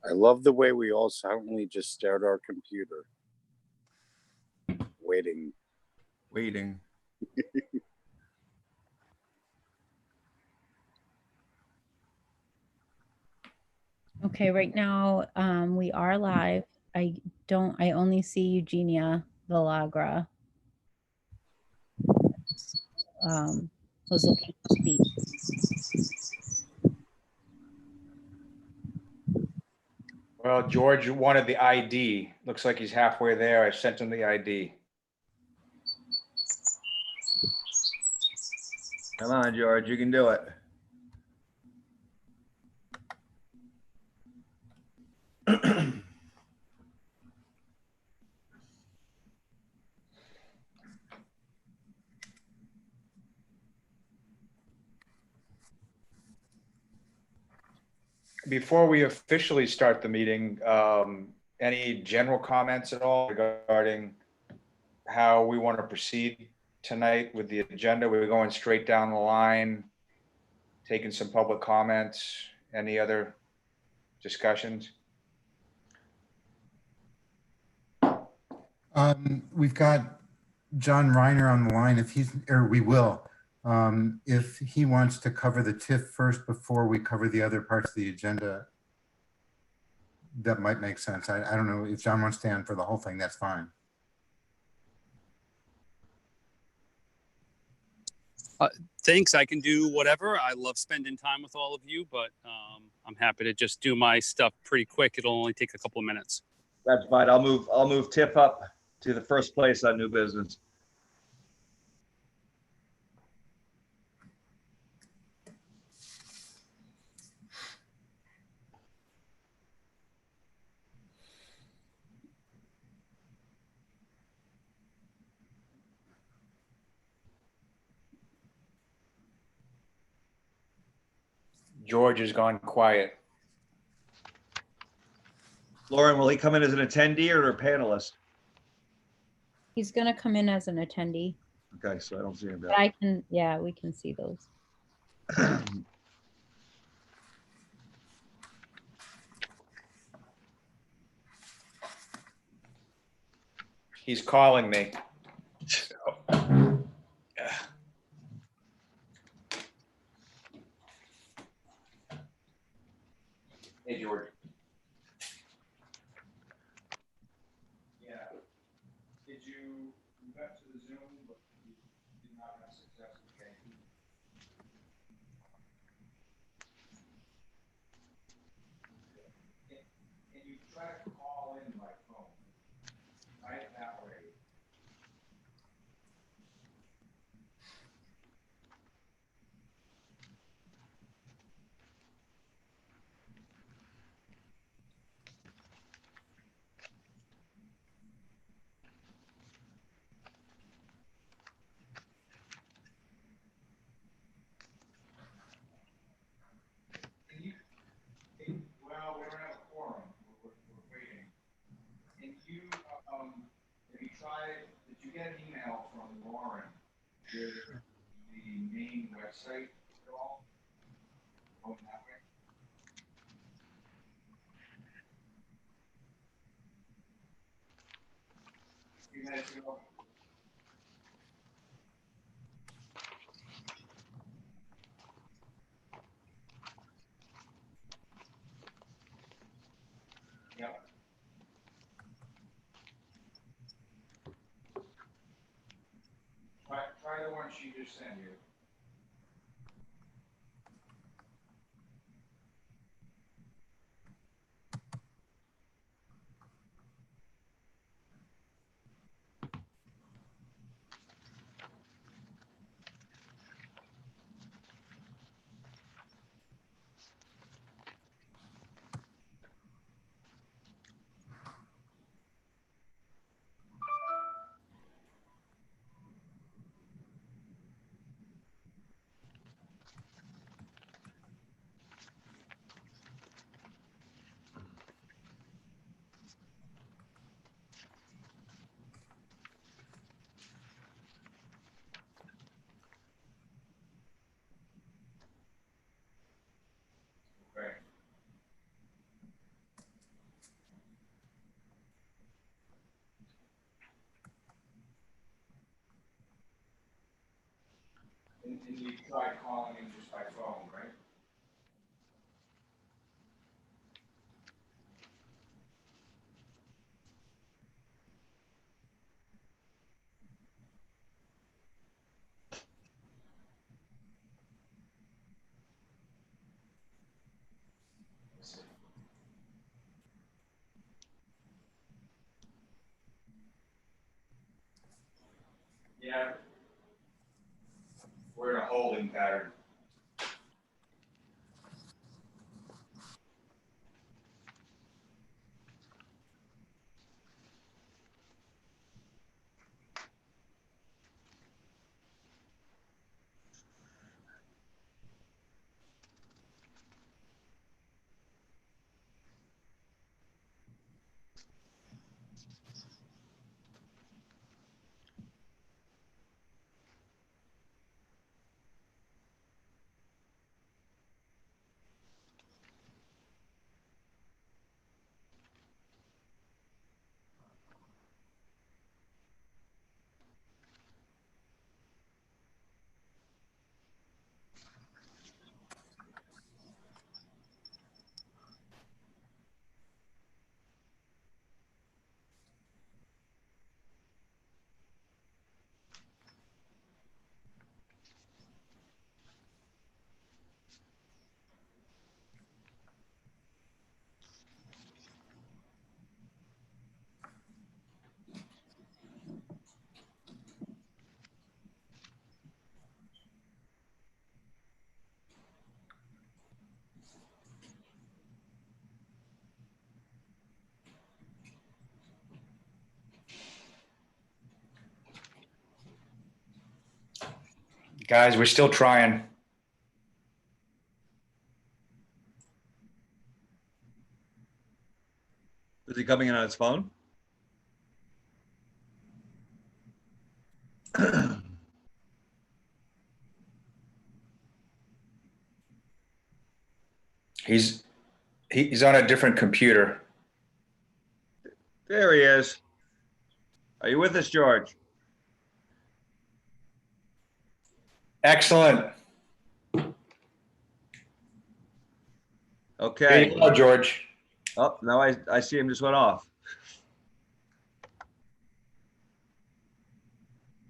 I love the way we all silently just stared at our computer, waiting. Okay, right now we are live. I only see Eugenia Villagra. Was looking to speak. Well, George wanted the ID. Looks like he's halfway there. I sent him the ID. Come on, George, you can do it. Before we officially start the meeting, any general comments at all regarding how we want to proceed tonight with the agenda? We're going straight down the line, taking some public comments. Any other discussions? We've got John Reiner on the line. We will. If he wants to cover the TIF first before we cover the other parts of the agenda, that might make sense. I don't know if John wants to stay on for the whole thing, that's fine. Thanks, I can do whatever. I love spending time with all of you, but I'm happy to just do my stuff pretty quick. It'll only take a couple of minutes. That's fine. I'll move TIF up to the first place on new business. George has gone quiet. Lauren, will he come in as an attendee or a panelist? He's going to come in as an attendee. Okay, so I don't see him But there. I can, yeah, we can see those. He's calling me. Hey, George. Yeah. Did you got to the Zoom, but you did not have success with the ID? Can you try to call in by phone? Try it that way. Well, we don't have a quorum. We're waiting. And you, have you tried, did you get an email from Lauren with the main website at all? Going that way? A few minutes ago. Yep. Try the one she just sent you. And you tried calling him just by phone, right? Yeah. We're in a holding pattern. Guys, we're still trying. Is he coming in on his phone? He's on a different computer. There he is. Are you with us, George? Excellent. Okay. There you go, George. Oh, now I see him just went off.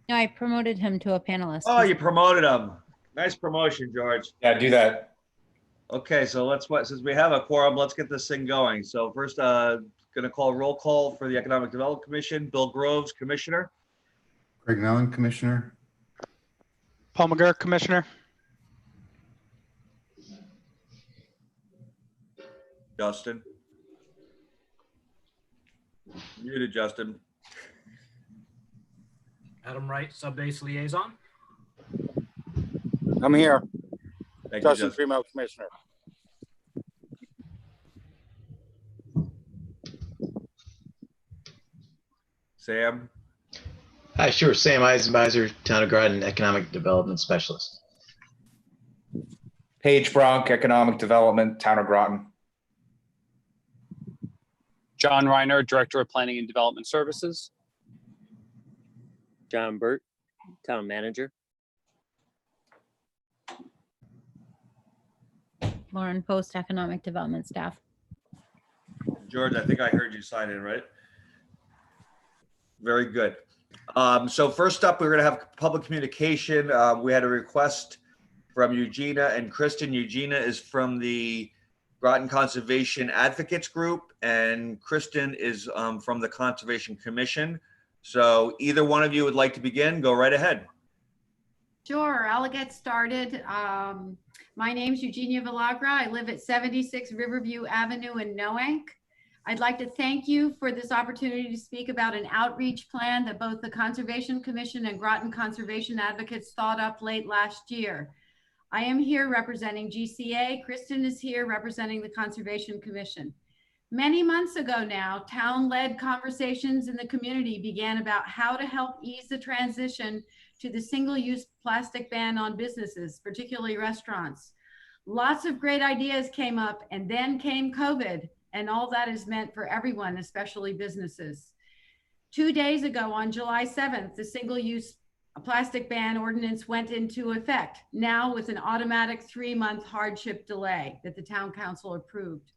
No, I promoted him to a panelist. Oh, you promoted him. Nice promotion, George. Yeah, do that. Okay, so since we have a quorum, let's get this thing going. So first, gonna call roll call for the Economic Development Commission. Bill Groves, Commissioner. Greg Mellon, Commissioner. Paul McGurk, Commissioner. Justin. Muted, Justin. Adam Wright, Sub-Base Liaison. I'm here. Thank you, Justin Justin. Primo, Commissioner. Sam. Hi, sure. Sam Eisenbizer, Town of Groton Economic Development Specialist. Paige Bronk, Economic Development, Town of Groton. John Reiner, Director of Planning and Development Services. John Burt, Town Manager. Lauren Post, Economic Development Staff. George, I think I heard you sign in, right? Very good. So first up, we're going to have public communication. We had a request from Eugenia and Kristen. Eugenia is from the Groton Conservation Advocates Group, and Kristen is from the Conservation Commission. So either one of you would like to begin, go right ahead. Sure, I'll get started. My name's Eugenia Villagra. I live at 76 Riverview Avenue in Noank. I'd like to thank you for this opportunity to speak about an outreach plan that both the Conservation Commission and Groton Conservation Advocates thought up late last year. I am here representing GCA. Kristen is here representing the Conservation Commission. Many months ago now, town-led conversations in the community began about how to help ease the transition to the single-use plastic ban on businesses, particularly restaurants. Lots of great ideas came up, and then came COVID, and all that is meant for everyone, especially businesses. 2 days ago, on July 7th, the single-use a plastic ban ordinance went into effect, now with an automatic 3-month hardship delay that the town council approved.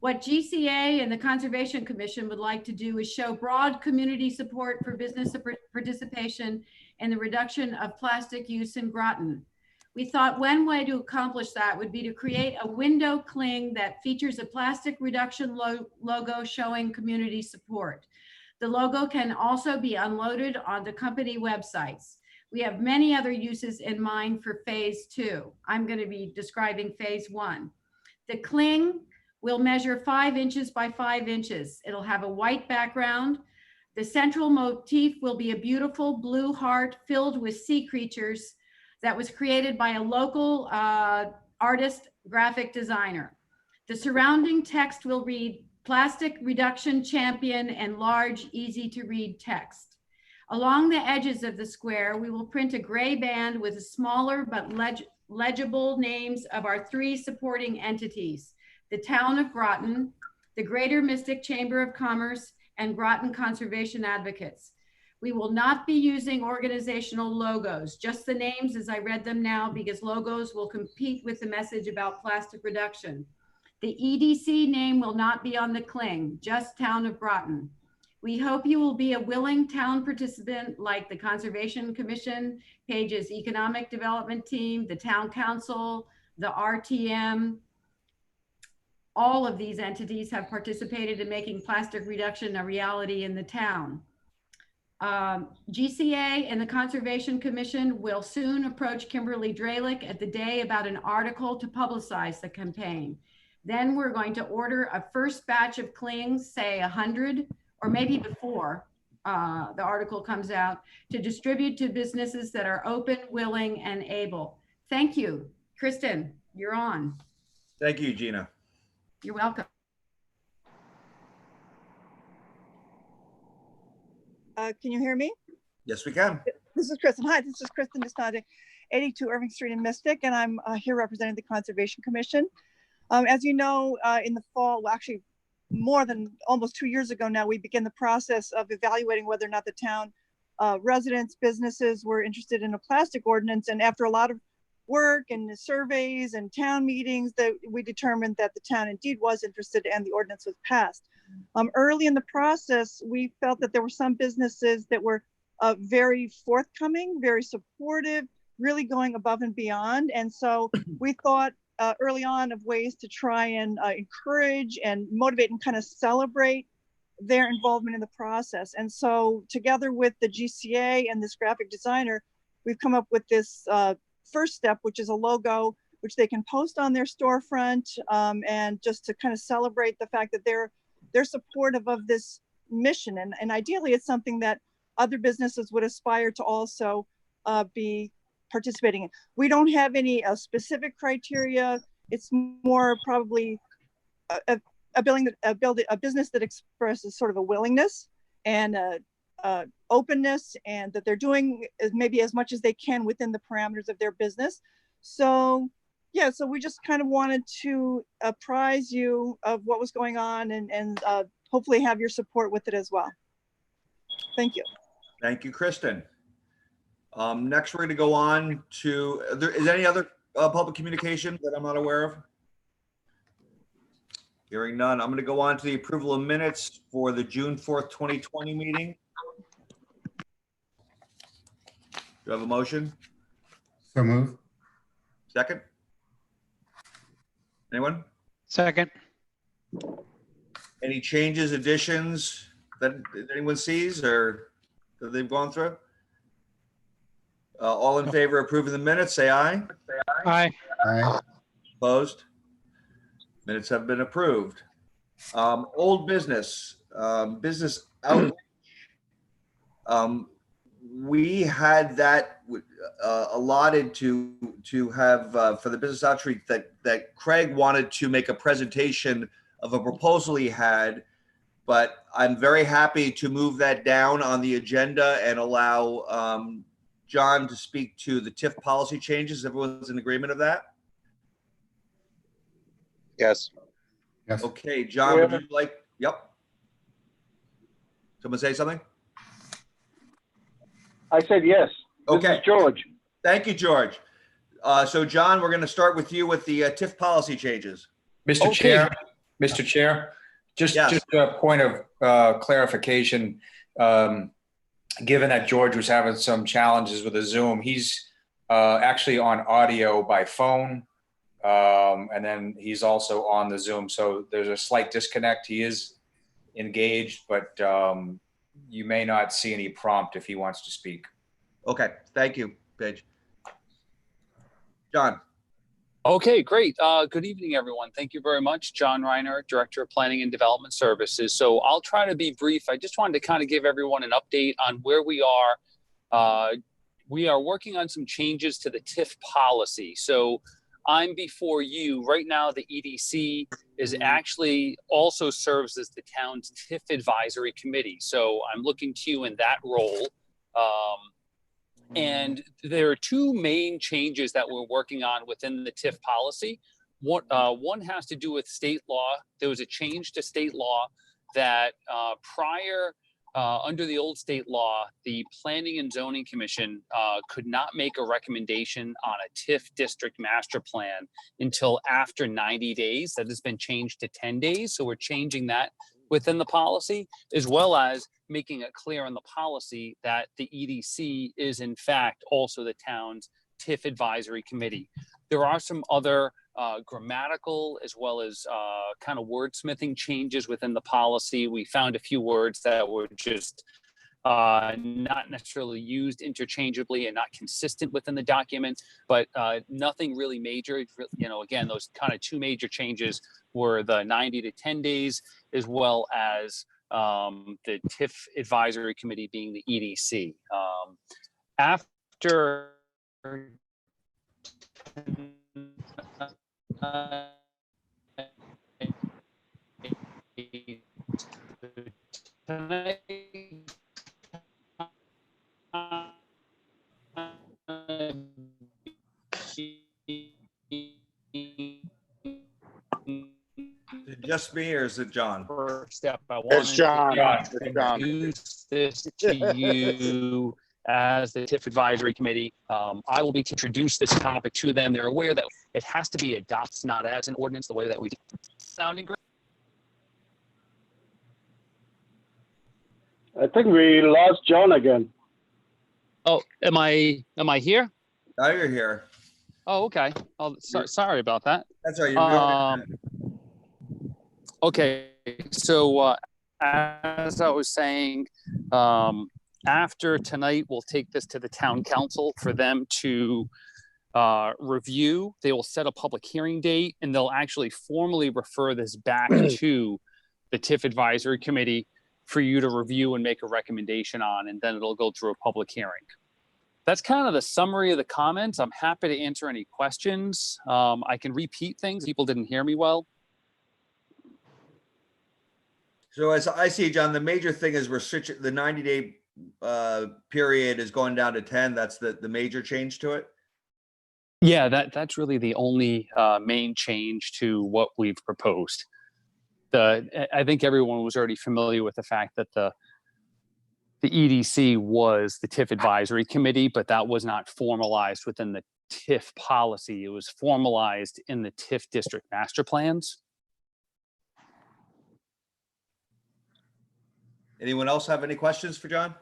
What GCA and the Conservation Commission would like to do is show broad community support for business participation in the reduction of plastic use in Groton. We thought one way to accomplish that would be to create a window cling that features a plastic reduction logo showing community support. The logo can also be unloaded onto company websites. We have many other uses in mind for phase 2. I'm going to be describing phase 1. The cling will measure 5 inches by 5 inches. It'll have a white background. The central motif will be a beautiful blue heart filled with sea creatures that was created by a local artist graphic designer. The surrounding text will read "Plastic Reduction Champion" and large, easy to read text. Along the edges of the square, we will print a gray band with smaller but legible names of our 3 supporting entities: the Town of Groton, the Greater Mystic Chamber of Commerce, and Groton Conservation Advocates. We will not be using organizational logos, just the names as I read them now, because logos will compete with the message about plastic reduction. The EDC name will not be on the cling, just Town of Groton. We hope you will be a willing town participant like the Conservation Commission, Page's Economic Development Team, the Town Council, the RTM. All of these entities have participated in making plastic reduction a reality in the town. GCA and the Conservation Commission will soon approach Kimberly Dralick at the day about an article to publicize the campaign. Then we're going to order a first batch of clings, say 100, or maybe before the article comes out, to distribute to businesses that are open, willing, and able. Thank you. Kristen, you're on. Thank you, Gina. You're welcome. Can you hear me? Yes, we can. This is Kristen. Hi, this is Kristen Desnade, 82 Irving Street in Mystic, and I'm here representing the Conservation Commission. As you know, in the fall, well, actually more than almost 2 years ago now, we began the process of evaluating whether or not the town residents, businesses were interested in a plastic ordinance. And after a lot of work and surveys and town meetings, that we determined that the town indeed was interested and the ordinance was passed. Early in the process, we felt that there were some businesses that were very forthcoming, very supportive, really going above and beyond. And so we thought early on of ways to try and encourage and motivate and kind of celebrate their involvement in the process. And so together with the GCA and this graphic designer, we've come up with this first step, which is a logo, which they can post on their storefront, and just to kind of celebrate the fact that they're supportive of this mission. And ideally, it's something that other businesses would aspire to also be participating in. We don't have any specific criteria. It's more probably a business that expresses sort of a willingness and openness, and that they're doing maybe as much as they can within the parameters of their business. So yeah, so we just kind of wanted to apprise you of what was going on and hopefully have your support with it as well. Thank you. Thank you, Kristen. Next, we're going to go on to, is there any other public communication that I'm not aware of? Hearing none, I'm going to go on to the approval of minutes for the June 4th, 2020 meeting. Do you have a motion? So move. Second? Anyone? Second. Any changes, additions that anyone sees or that they've gone through? All in favor of approving the minutes, say aye. Aye. Aye. Opposed? Minutes have been approved. Old business, business outreach. We had that allotted to have for the business outreach that Craig wanted to make a presentation of a proposal he had, but I'm very happy to move that down on the agenda and allow John to speak to the TIF policy changes. Everyone's in agreement of that? Yes. Yes. Okay, John, would you like, yep. Someone say something? I said yes. Okay. George. Thank you, George. So John, we're going to start with you with the TIF policy changes. Mr. Chair, just a point of clarification. Given that George was having some challenges with the Zoom, he's actually on audio by phone, and then he's also on the Zoom. So there's a slight disconnect. He is engaged, but you may not see any prompt if he wants to speak. Okay, thank you, Paige. John. Okay, great. Good evening, everyone. Thank you very much. John Reiner, Director of Planning and Development Services. So I'll try to be brief. I just wanted to kind of give everyone an update on where we are. We are working on some changes to the TIF policy. So I'm before you. Right now, the EDC is actually also serves as the town's TIF advisory committee. So I'm looking to you in that role. And there are two main changes that we're working on within the TIF policy. One has to do with state law. There was a change to state law that under the old state law, the Planning and Zoning Commission could not make a recommendation on a TIF district master plan until after 90 days. That has been changed to 10 days. So we're changing that within the policy, as well as making it clear in the policy that the EDC is in fact also the town's TIF advisory committee. There are some other grammatical as well as kind of wordsmithing changes within the policy. We found a few words that were just not necessarily used interchangeably and not consistent within the document, but nothing really major. You know, again, those kind of two major changes were the 90 to 10 days, as well as the TIF advisory committee being the EDC. After Is it just me or is it John? First step, I It's John. wanted to It's John. introduce this to you as the TIF advisory committee. I will be to introduce this topic to them. They're aware that it has to be adopted, not as an ordinance, the way that we do. Sounding great? I think we lost John again. Oh, am I here? Now you're here. Oh, okay. Oh, sorry about that. That's all right. You're Okay, so as I was saying, after tonight, we'll take this to the town council for them to review. They will set a public hearing date, and they'll actually formally refer this back to the TIF advisory committee for you to review and make a recommendation on, and then it'll go through a public hearing. That's kind of the summary of the comments. I'm happy to answer any questions. I can repeat things. People didn't hear me well. So as I see, John, the major thing is we're switching, the 90-day period is going down to 10. That's the major change to it. Yeah, that's really the only main change to what we've proposed. I think everyone was already familiar with the fact that the EDC was the TIF advisory committee, but that was not formalized within the TIF policy. It was formalized in the TIF district master plans. Anyone else have any questions for John?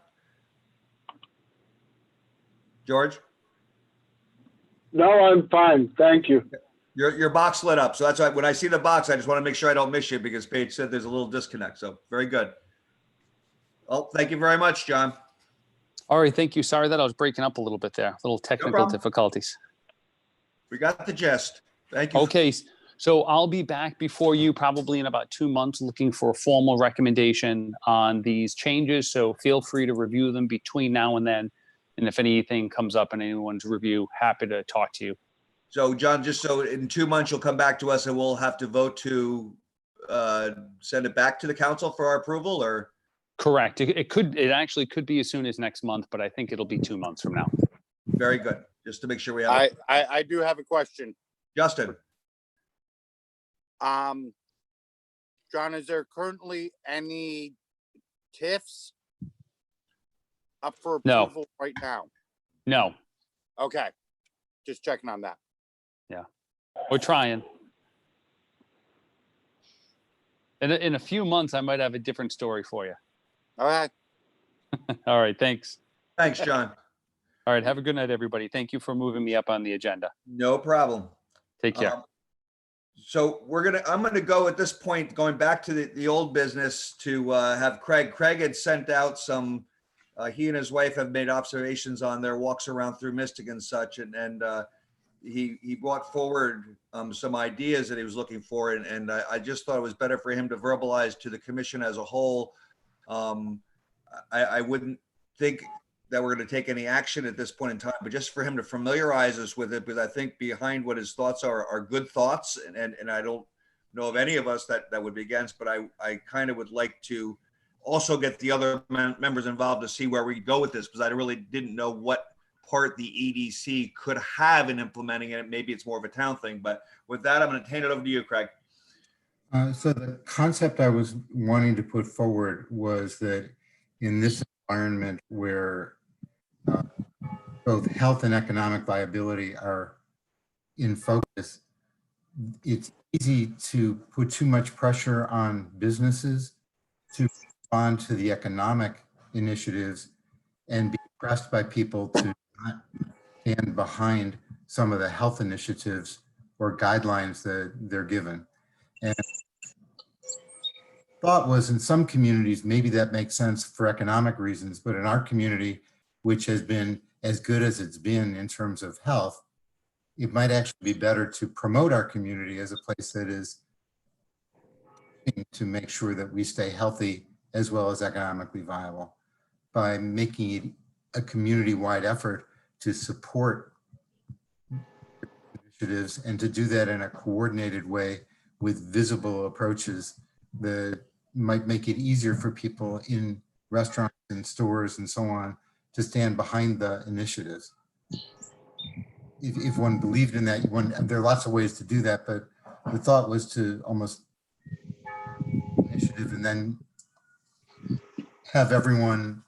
George? No, I'm fine. Thank you. Your box lit up. So that's why when I see the box, I just want to make sure I don't miss you because Paige said there's a little disconnect. So very good. Well, thank you very much, John. All right, thank you. Sorry that I was breaking up a little bit there. Little technical difficulties. We got the gist. Thank you. Okay, so I'll be back before you probably in about 2 months looking for a formal recommendation on these changes. So feel free to review them between now and then. And if anything comes up in anyone's review, happy to talk to you. So John, just so in 2 months, you'll come back to us and we'll have to vote to send it back to the council for our approval or? Correct. It actually could be as soon as next month, but I think it'll be 2 months from now. Very good. Just to make sure we have. I do have a question. Justin. John, is there currently any TIFs up for approval right now? No, Okay, just checking on that. we're trying. In a few months, I might have a different story for you. All right. All right, thanks. Thanks, John. All right, have a good night, everybody. Thank you for moving me up on the agenda. No problem. Take care. So I'm gonna go at this point, going back to the old business to have Craig. Craig had sent out some, he and his wife have made observations on their walks around through Mystic and such, and he brought forward some ideas that he was looking for, and I just thought it was better for him to verbalize to the commission as a whole. I wouldn't think that we're going to take any action at this point in time, but just for him to familiarize us with it, because I think behind what his thoughts are good thoughts, and I don't know of any of us that would be against, but I kind of would like to also get the other members involved to see where we go with this, because I really didn't know what part the EDC could have in implementing it. Maybe it's more of a town thing, but with that, I'm going to hand it over to you, Craig. So the concept I was wanting to put forward was that in this environment where both health and economic viability are in focus, it's easy to put too much pressure on businesses to respond to the economic initiatives and be pressed by people to not stand behind some of the health initiatives or guidelines that they're given. And thought was in some communities, maybe that makes sense for economic reasons, but in our community, which has been as good as it's been in terms of health, it might actually be better to promote our community as a place that is to make sure that we stay healthy as well as economically viable by making it a community-wide effort to support initiatives and to do that in a coordinated way with visible approaches that might make it easier for people in restaurants and stores and so on to stand behind the initiatives. If one believed in that, there are lots of ways to do that, but the thought was to almost initiative and then have everyone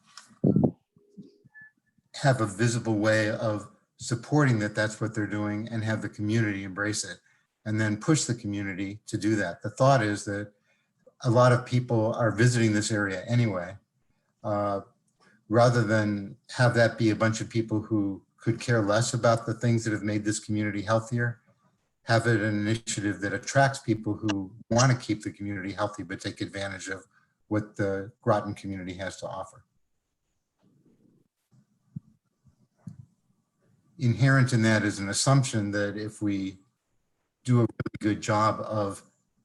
have a visible way of supporting that that's what they're doing and have the community embrace it and then push the community to do that. The thought is that a lot of people are visiting this area anyway, rather than have that be a bunch of people who could care less about the things that have made this community healthier, have it an initiative that attracts people who want to keep the community healthy but take advantage of what the Groton community has to offer. Inherent in that is an assumption that if we do a really good job of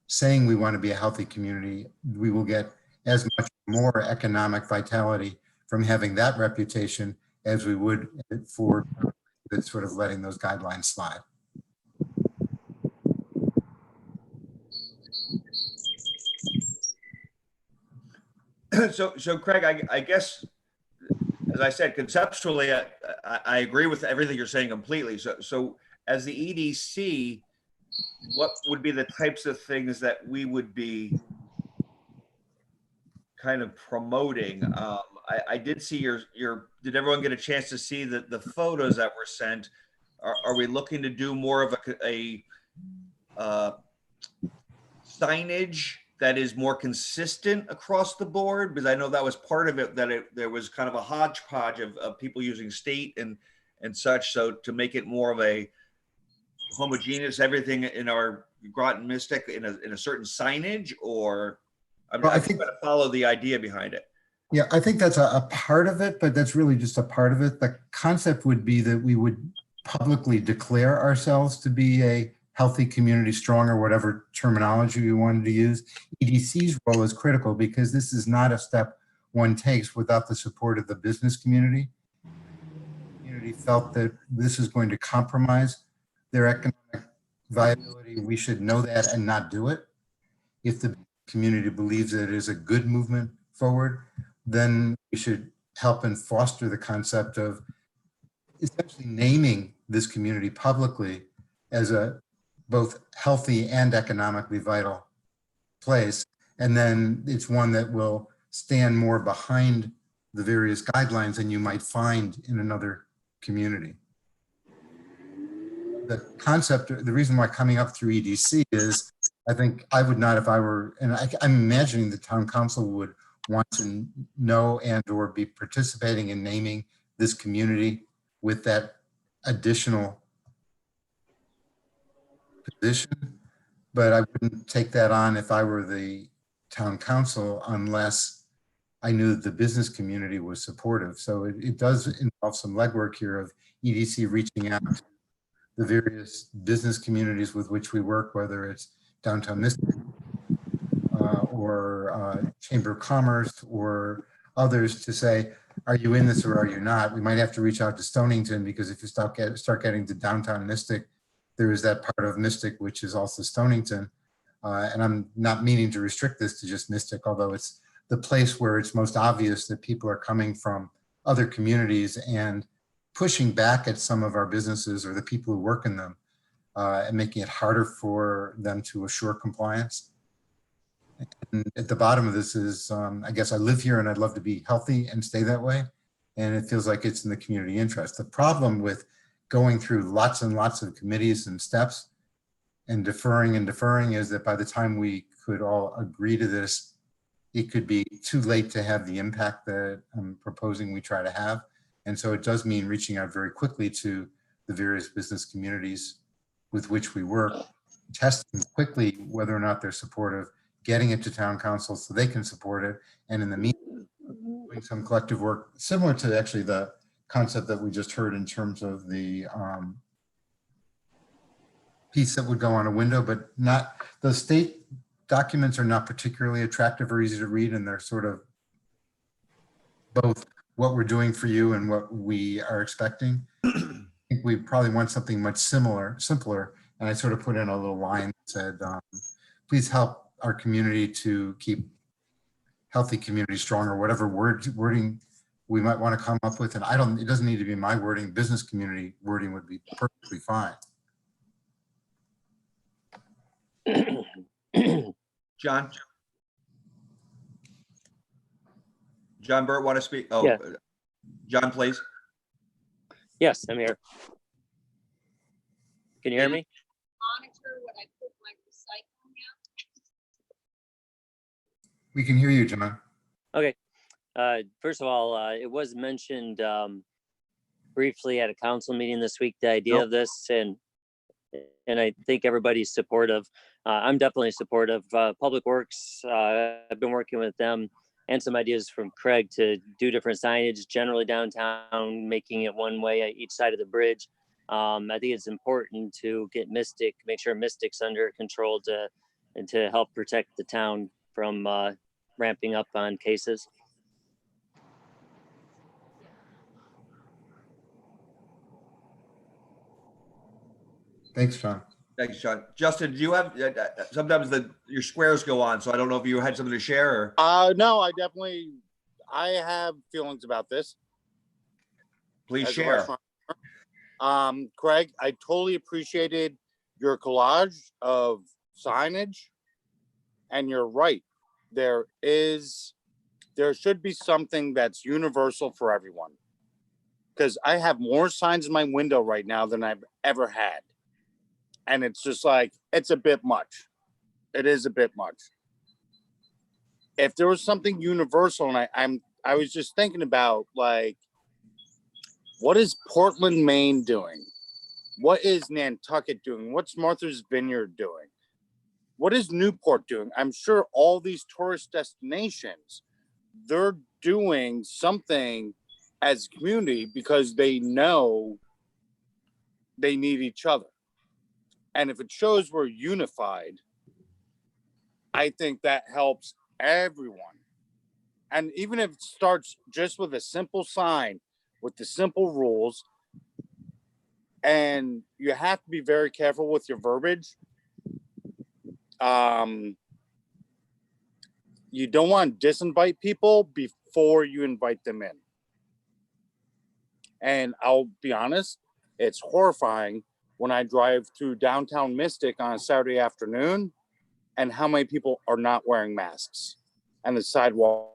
saying we want to be a healthy community, we will get as much more economic vitality from having that reputation as we would for sort of letting those guidelines slide. So Craig, I guess, as I said, conceptually, I agree with everything you're saying completely. So as the EDC, what would be the types of things that we would be kind of promoting? I did see did everyone get a chance to see the photos that were sent? Are we looking to do more of a signage that is more consistent across the board? Because I know that was part of it, that there was kind of a hodgepodge of people using state and such. So to make it more of a homogeneous, everything in our Groton Mystic in a certain signage, or I think to follow the idea behind it. Yeah, I think that's a part of it, but that's really just a part of it. The concept would be that we would publicly declare ourselves to be a healthy community, strong, or whatever terminology we wanted to use. EDC's role is critical because this is not a step one takes without the support of the business community. The community felt that this is going to compromise their economic viability. We should know that and not do it. If the community believes that it is a good movement forward, then we should help and foster the concept of essentially naming this community publicly as a both healthy and economically vital place. And then it's one that will stand more behind the various guidelines than you might find in another community. The concept, the reason why coming up through EDC is, I think I would not, if I were, and I'm imagining the town council would want to know and or be participating in naming this community with that additional position. But I wouldn't take that on if I were the town council unless I knew that the business community was supportive. So it does involve some legwork here of EDC reaching out to the various business communities with which we work, whether it's Downtown Mystic or Chamber of Commerce or others, to say, are you in this or are you not? We might have to reach out to Stonington, because if you start getting to Downtown Mystic, there is that part of Mystic which is also Stonington. And I'm not meaning to restrict this to just Mystic, although it's the place where it's most obvious that people are coming from other communities and pushing back at some of our businesses or the people who work in them, and making it harder for them to assure compliance. And at the bottom of this is, I guess I live here and I'd love to be healthy and stay that way. And it feels like it's in the community interest. The problem with going through lots and lots of committees and steps and deferring is that by the time we could all agree to this, it could be too late to have the impact that I'm proposing we try to have. And so it does mean reaching out very quickly to the various business communities with which we work, testing quickly whether or not they're supportive, getting it to town council so they can support it. And in the meantime, doing some collective work similar to actually the concept that we just heard in terms of the piece that would go on a window, but not, the state documents are not particularly attractive or easy to read, and they're sort of both what we're doing for you and what we are expecting. I think we probably want something much simpler. And I sort of put in a little line that said, please help our community to keep healthy community strong, or whatever wording we might want to come up with. And it doesn't need to be my wording, business community wording would be perfectly fine. John Burt, want to speak? Oh, Yeah. John, please. Yes, I'm here. Can you hear me? Monitor when I put my recycling out. We can hear you, John. Okay. First of all, it was mentioned briefly at a council meeting this week, the idea of this, and I think everybody's supportive. I'm definitely supportive. Public Works, I've been working with them and some ideas from Craig to do different signage generally downtown, making it one way at each side of the bridge. I think it's important to get Mystic, make sure Mystic's under control to help protect the town from ramping up on cases. Thanks, John. Thanks, John. Justin, do you have, sometimes your squares go on, so I don't know if you had something to share or? No, I have feelings about this. Please as a share. restaurant. Craig, I totally appreciated your collage of signage, and you're right. There should be something that's universal for everyone, because I have more signs in my window right now than I've ever had. And it's just like, it's a bit much. It is a bit much. If there was something universal, and I was just thinking about, like, what is Portland, Maine doing? What is Nantucket doing? What's Martha's Vineyard doing? What is Newport doing? I'm sure all these tourist destinations, they're doing something as a community because they know they need each other. And if it shows we're unified, I think that helps everyone. And even if it starts just with a simple sign, with the simple rules, and you have to be very careful with your verbiage. You don't want to disinvite people before you invite them in. And I'll be honest, it's horrifying when I drive through downtown Mystic on a Saturday afternoon and how many people are not wearing masks and the sidewalk.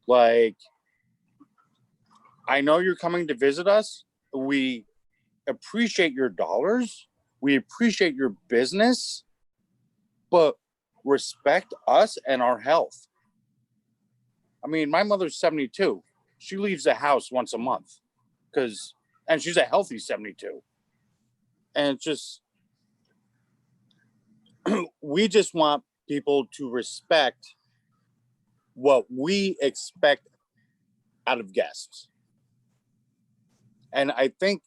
Like, I know you're coming to visit us. We appreciate your dollars. We appreciate your business, but respect us and our health. I mean, my mother's 72. She leaves the house once a month and she's a healthy 72. And it's just, we just want people to respect what we expect out of guests. And I think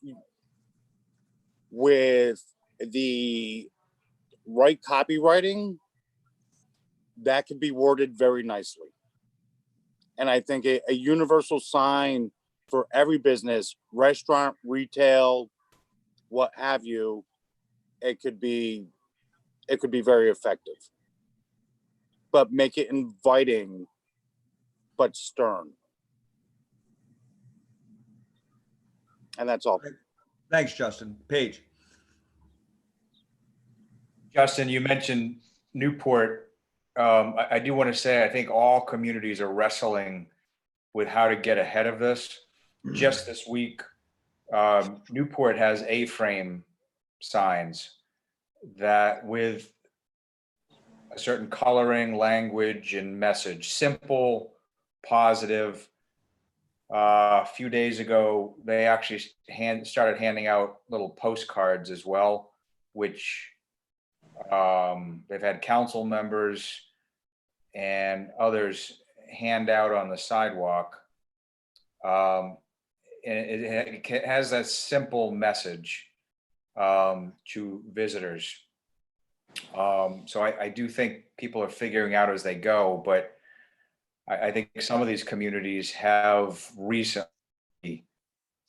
with the right copywriting, that could be worded very nicely. And I think a universal sign for every business, restaurant, retail, what have you, it could be very effective. But make it inviting, but stern. And that's all. Thanks, Justin. Paige. Justin, you mentioned Newport. I do want to say, I think all communities are wrestling with how to get ahead of this. Just this week, Newport has A-frame signs that with a certain coloring, language, and message, simple, positive. A few days ago, they actually started handing out little postcards as well, which they've had council members and others hand out on the sidewalk. And it has that simple message to visitors. So I do think people are figuring out as they go, but I think some of these communities have recently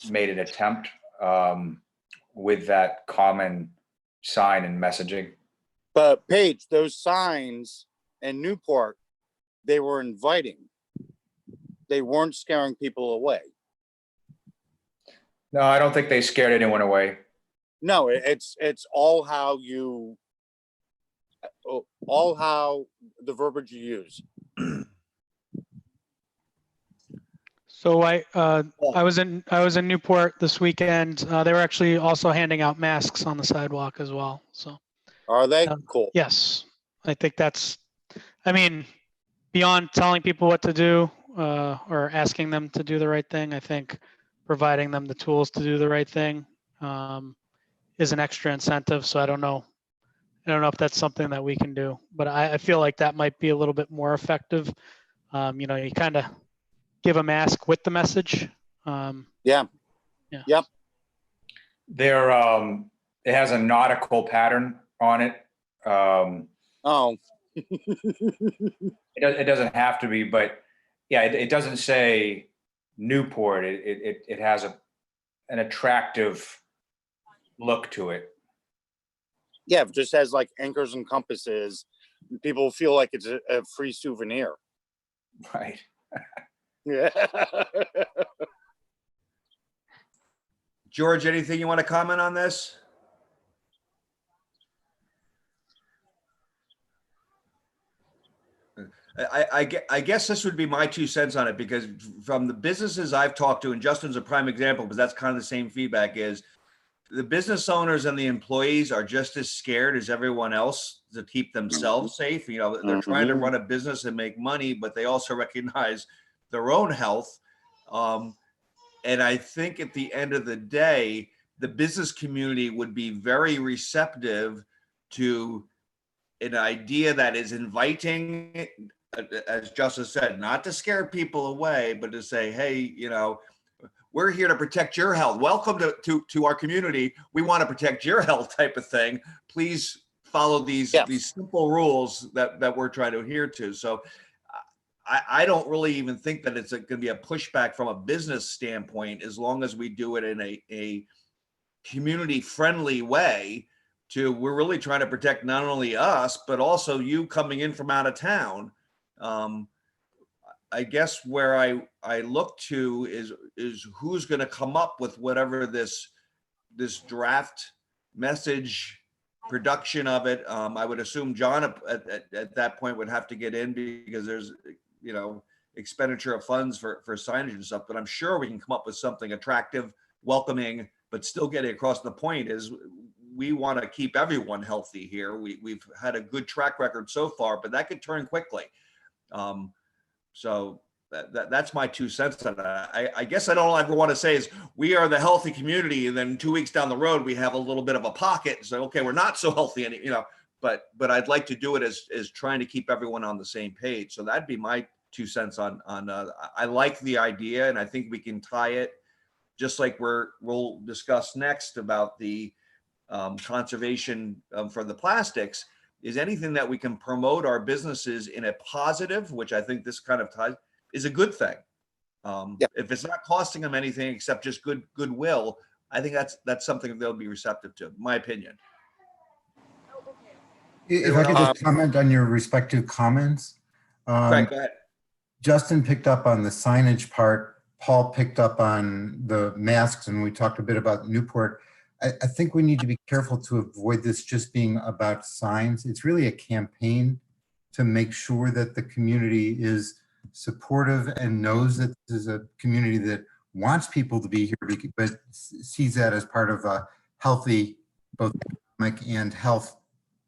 made an attempt with that common sign and messaging. But Paige, those signs in Newport, they were inviting. They weren't scaring people away. No, I don't think they scared anyone away. No, it's all how the verbiage you use. So I was in Newport this weekend. They were actually also handing out masks on the sidewalk as well. So Are they? Cool. yes, I think that's. I mean, beyond telling people what to do or asking them to do the right thing, I think providing them the tools to do the right thing is an extra incentive. So I don't know if that's something that we can do, but I feel like that might be a little bit more effective. You kind of give a mask with the message. Yeah. Yep. There, it has a nautical pattern on it. Oh. It doesn't have to be, but yeah, it doesn't say Newport. It has an attractive look to it. Yeah, it just has like anchors and compasses. People feel like it's a free souvenir. Right. Yeah. George, anything you want to comment on this? I guess this would be my 2 cents on it, because from the businesses I've talked to, and Justin's a prime example, because that's kind of the same feedback, is the business owners and the employees are just as scared as everyone else to keep themselves safe. They're trying to run a business and make money, but they also recognize their own health. And I think at the end of the day, the business community would be very receptive to an idea that is inviting, as Justice said, not to scare people away, but to say, hey, we're here to protect your health. Welcome to our community. We want to protect your health, type of thing. Please follow these simple rules that we're trying to adhere to. So I don't really even think that it's going to be a pushback from a business standpoint, as long as we do it in a community friendly way. We're really trying to protect not only us, but also you coming in from out of town. I guess where I look to is who's going to come up with whatever this draft message production of it. I would assume John at that point would have to get in, because there's, expenditure of funds for signage and stuff, but I'm sure we can come up with something attractive, welcoming, but still getting across the point is we want to keep everyone healthy here. We've had a good track record so far, but that could turn quickly. So that's my 2 cents on that. I guess I don't ever want to say is we are the healthy community, and then 2 weeks down the road we have a little bit of a pocket and say, okay, we're not so healthy, and but I'd like to do it as trying to keep everyone on the same page. So that'd be my 2 cents on I like the idea, and I think we can tie it just like we'll discuss next about the conservation for the plastics. Is anything that we can promote our businesses in a positive, which I think this kind of ties, is a good thing. If it's not costing them anything except just goodwill, I think that's something they'll be receptive to, my opinion. If I could just comment on your respective comments. Right, go ahead. Justin picked up on the signage part. Paul picked up on the masks, and we talked a bit about Newport. I think we need to be careful to avoid this just being about signs. It's really a campaign to make sure that the community is supportive and knows that this is a community that wants people to be here, but sees that as part of a healthy, both economic and health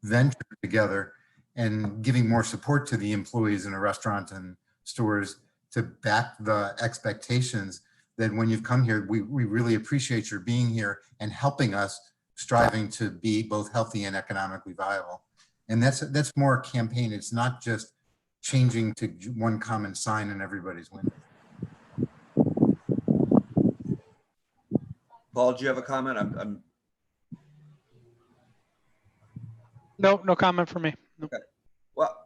venture together, and giving more support to the employees in a restaurant and stores to back the expectations that when you've come here, we really appreciate your being here and helping us, striving to be both healthy and economically viable. And that's more a campaign. It's not just changing to one common sign in everybody's window. Paul, do you have a comment? I'm No comment from me. Okay. Well,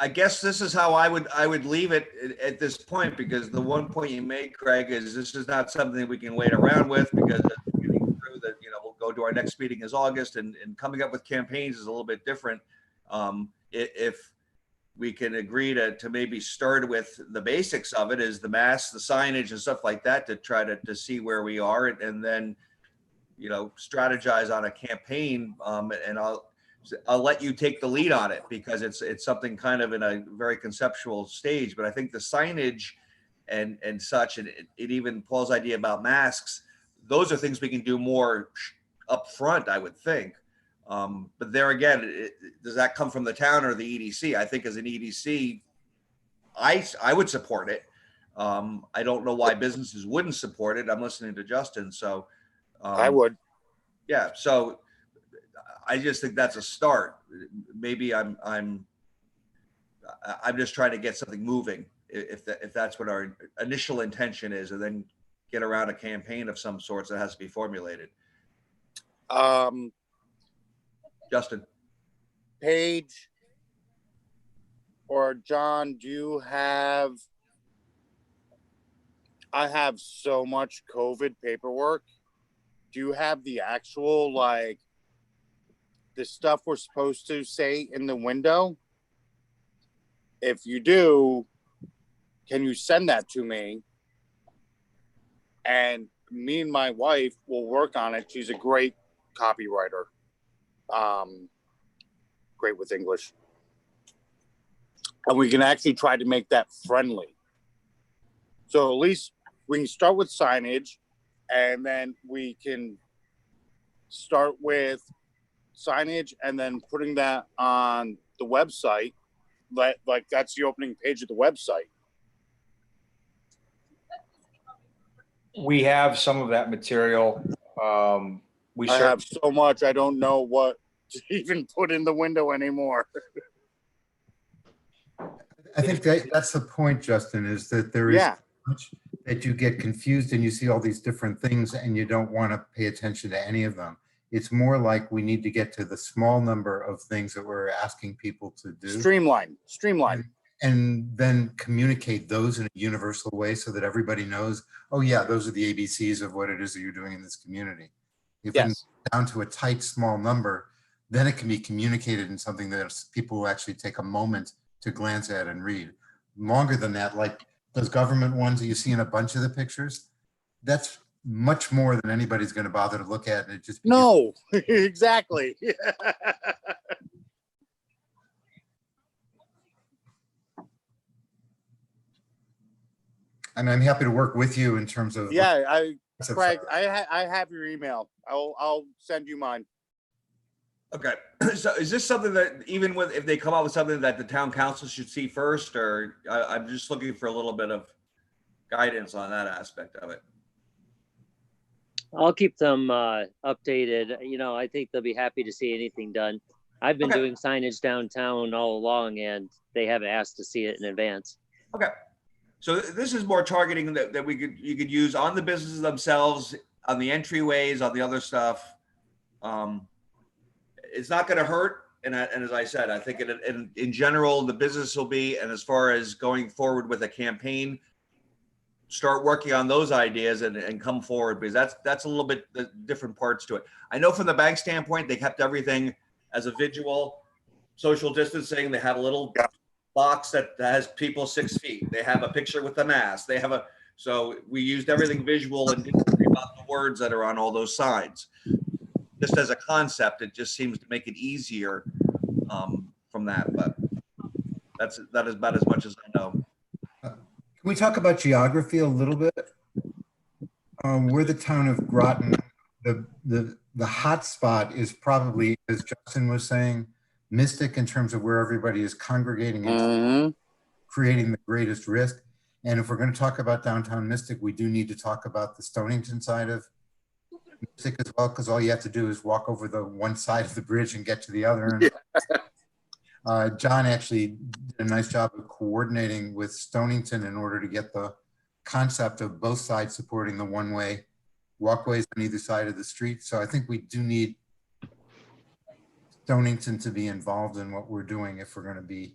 I guess this is how I would leave it at this point, because the one point you made, Craig, is this is not something we can wait around with, because we'll go to our next meeting is August, and coming up with campaigns is a little bit different. If we can agree to maybe start with the basics of it, is the masks, the signage and stuff like that, to try to see where we are, and then strategize on a campaign, and I'll let you take the lead on it, because it's something kind of in a very conceptual stage. But I think the signage and such, and even Paul's idea about masks, those are things we can do more up front, I would think. But there again, does that come from the town or the EDC? I think as an EDC, I would support it. I don't know why businesses wouldn't support it. I'm listening to Justin, so I would. Yeah, so I just think that's a start. Maybe I'm just trying to get something moving, if that's what our initial intention is, and then get around a campaign of some sorts that has to be formulated. Justin, Paige or John, do you have? I have so much COVID paperwork. Do you have the actual, like, the stuff we're supposed to say in the window? If you do, can you send that to me? And me and my wife will work on it. She's a great copywriter. Great with English. And we can actually try to make that friendly. So at least we can start with signage, and then we can start with signage and then putting that on the website. Like that's the opening page of the website. We have some of that material. I have so much, I don't know what to even put in the window anymore. I think that's the point, Justin, is that there is much that you get confused and you see all these different things and you don't want to pay attention to any of them. It's more like we need to get to the small number of things that we're asking people to do. Streamline. And then communicate those in a universal way so that everybody knows, oh yeah, those are the ABCs of what it is that you're doing in this community. If we can get down to a tight, small number, then it can be communicated in something that people will actually take a moment to glance at and read. Longer than that, like those government ones that you see in a bunch of the pictures, that's much more than anybody's going to bother to look at. And it just no, exactly. And I'm happy to work with you in terms of. Yeah, concepts Craig, are. I have your email. I'll send you mine. Okay, so is this something that even with, if they come out with something that the town council should see first, or I'm just looking for a little bit of guidance on that aspect of it? I'll keep them updated. You know, I think they'll be happy to see anything done. I've been Okay. doing signage downtown all along, and they haven't asked to see it in advance. Okay, so this is more targeting that you could use on the businesses themselves, on the entryways, on the other stuff. It's not going to hurt, and as I said, I think in general the business will be, and as far as going forward with a campaign, start working on those ideas and come forward, because that's a little bit the different parts to it. I know from the bank standpoint, they kept everything as a visual, social distancing. They have a little box that has people 6 feet. They have a picture with the mask. They have so we used everything visual and didn't worry about the words that are on all those signs. Just as a concept, it just seems to make it easier from that, but that is about as much as I know. Can we talk about geography a little bit? We're the town of Groton. The hot spot is probably, as Justin was saying, Mystic, in terms of where everybody is congregating and creating the greatest risk. And if we're going to talk about downtown Mystic, we do need to talk about the Stonington side of Mystic as well, because all you have to do is walk over the one side of the bridge and get to the other. And John actually did a nice job of coordinating with Stonington in order to get the concept of both sides supporting the one-way walkways on either side of the street. So I think we do need Stonington to be involved in what we're doing if we're going to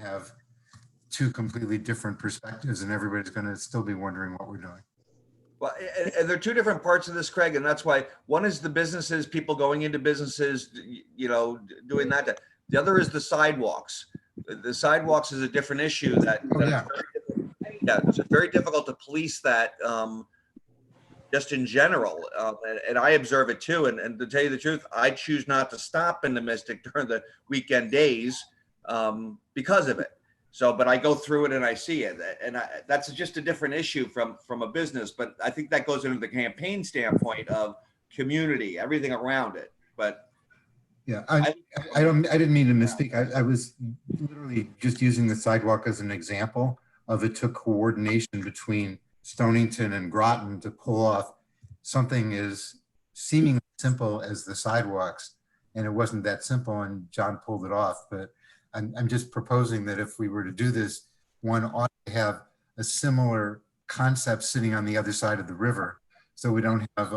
have two completely different perspectives, and everybody's going to still be wondering what we're doing. Well, and there are two different parts of this, Craig, and that's why one is the businesses, people going into businesses, you know, doing that. The other is the sidewalks. The sidewalks is a different issue it's very difficult to police that just in general. And I observe it too. And to tell you the truth, I choose not to stop in the Mystic during the weekend days because of it. So, but I go through it and I see it, and that's just a different issue from a business. But I think that goes into the campaign standpoint of community, everything around it. But yeah, I didn't mean to misspeak. I was literally just using the sidewalk as an example of it took coordination between Stonington and Groton to pull off something as seemingly simple as the sidewalks, and it wasn't that simple, and John pulled it off. But I'm just proposing that if we were to do this, one ought to have a similar concept sitting on the other side of the river, so we don't have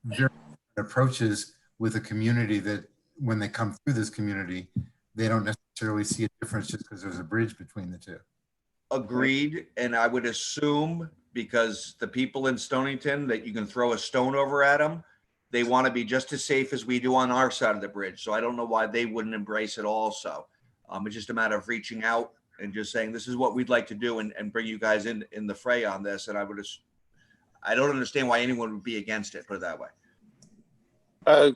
very approaches with a community that when they come through this community, they don't necessarily see a difference just because there's a bridge between the two. Agreed. And I would assume, because the people in Stonington, that you can throw a stone over at them, they want to be just as safe as we do on our side of the bridge. So I don't know why they wouldn't embrace it also. It's just a matter of reaching out and just saying, this is what we'd like to do, and bring you guys in the fray on this. And I don't understand why anyone would be against it, put it that way.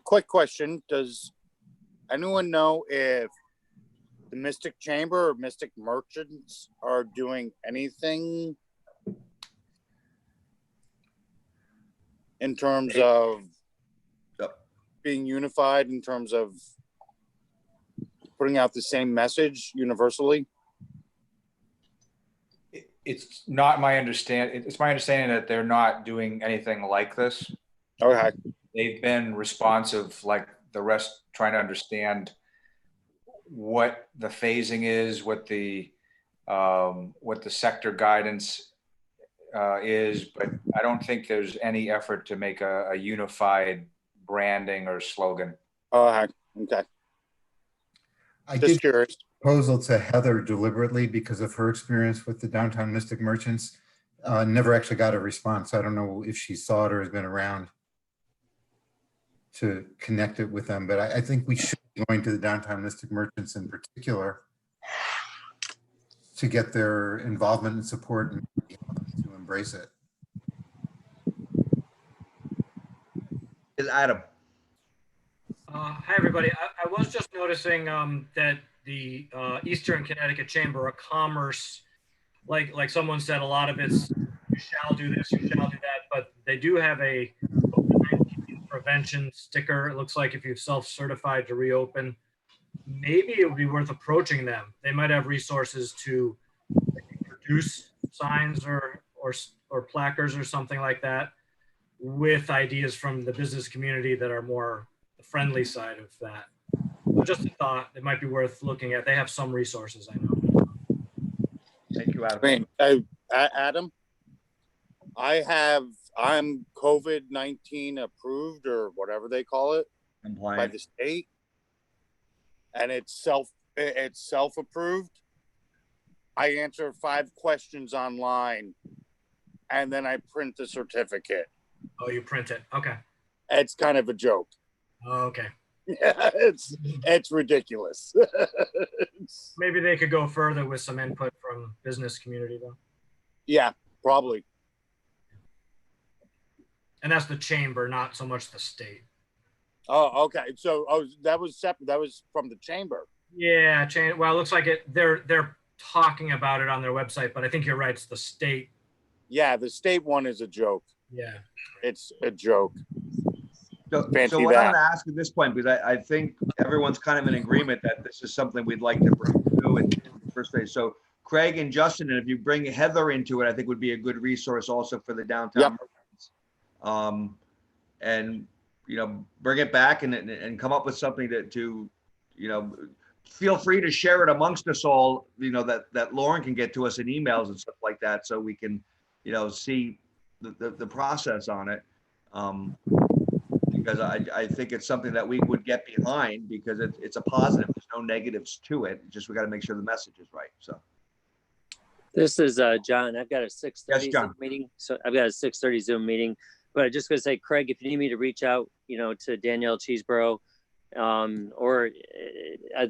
Quick question. Does anyone know if the Mystic Chamber or Mystic Merchants are doing anything in terms of being unified, in terms of putting out the same message universally? It's not my understanding. It's my understanding that they're not doing anything like this. Okay. They've been responsive, like the rest, trying to understand what the phasing is, what the sector guidance is, but I don't think there's any effort to make a unified branding or slogan. Okay. I Just did curious. Proposal to Heather deliberately because of her experience with the downtown Mystic Merchants. Never actually got a response. I don't know if she saw it or has been around to connect it with them, but I think we should be going to the downtown Mystic Merchants in particular to get their involvement and support and to embrace it. Is Adam. Hi, everybody. I was just noticing that the Eastern Connecticut Chamber of Commerce like someone said, a lot of it's you shall do this, you shall do that, but they do have a COVID-19 prevention sticker. It looks like if you've self-certified to reopen, maybe it would be worth approaching them. They might have resources to produce signs or placards or something like that with ideas from the business community that are more the friendly side of that. So just a thought, it might be worth looking at. They have some resources, I know. Thank you, Adam. I mean, Adam, I'm COVID-19 approved or whatever they call it by Compliant. the state, and it's self-approved. I answer 5 questions online, and then I print the certificate. Oh, you print it. Okay. It's kind of a joke. Oh, okay. Yeah, it's ridiculous. Maybe they could go further with some input from business community though. Yeah, probably. And that's the chamber, not so much the state. Oh, okay. So, that was separate. That was from the chamber. Yeah, well, it looks like they're talking about it on their website, but I think you're right. It's the state. Yeah, the state one is a joke. Yeah. It's a joke. So what I'm going to ask at this point, because I think everyone's kind of in agreement that this is something we'd like to bring through in the first phase. So Craig and Justin, and if you bring Heather into it, I think would be a good resource also for the downtown. Yep. And bring it back and come up with something to feel free to share it amongst us all. That Lauren can get to us in emails and stuff like that, so we can see the process on it. Because I think it's something that we would get behind because it's a positive. There's no negatives to it. Just we got to make sure the message is right. So this is John. I've got a 6:30 John. Zoom meeting. So I've got a 6:30 Zoom meeting. But I'm just going to say, Craig, if you need me to reach out, to Danielle Cheeseborough, or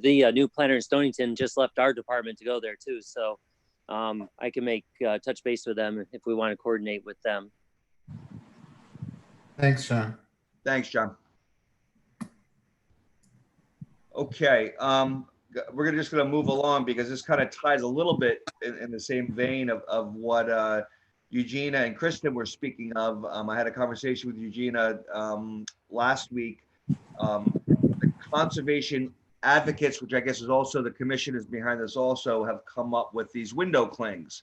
the new planner in Stonington just left our department to go there too. So I can make touch base with them if we want to coordinate with them. Thanks, John. Thanks, John. Okay, we're just going to move along because this kind of ties a little bit in the same vein of what Eugenia and Kristen were speaking of. I had a conversation with Eugenia last week. The conservation advocates, which I guess is also the commission is behind this also, have come up with these window clings.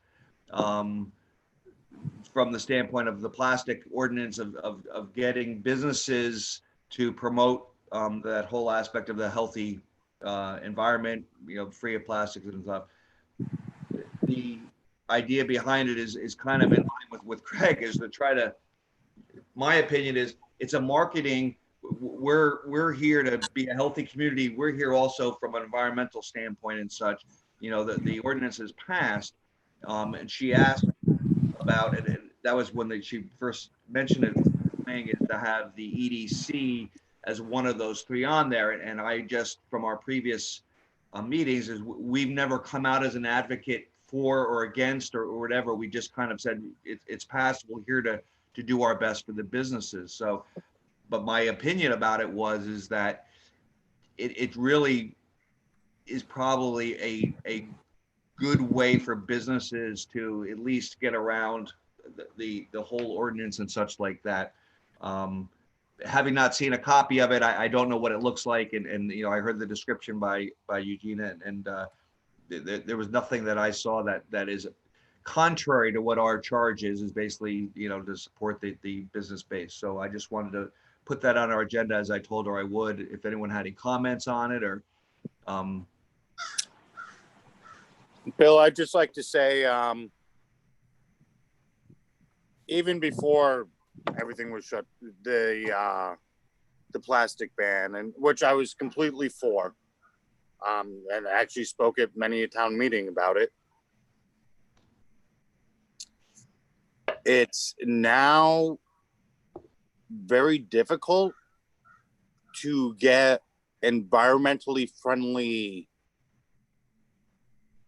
From the standpoint of the plastic ordinance of getting businesses to promote that whole aspect of the healthy environment, free of plastics and stuff. The idea behind it is kind of in line with Craig, is to try to, my opinion is it's a marketing, we're here to be a healthy community. We're here also from an environmental standpoint and such. The ordinance is passed, and she asked about it, and that was when she first mentioned it, saying is to have the EDC as one of those 3 on there. And I just, from our previous meetings, is we've never come out as an advocate for or against or whatever. We just kind of said it's passed. We're here to do our best for the businesses. So, but my opinion about it is that it really is probably a good way for businesses to at least get around the whole ordinance and such like that. Having not seen a copy of it, I don't know what it looks like. And I heard the description by Eugenia, and there was nothing that I saw that is contrary to what our charge is basically, to support the business base. So I just wanted to put that on our agenda, as I told her I would, if anyone had any comments on it or, Bill, I'd just like to say, even before everything was shut, the plastic ban, and which I was completely for, and actually spoke at many a town meeting about it. It's now very difficult to get environmentally friendly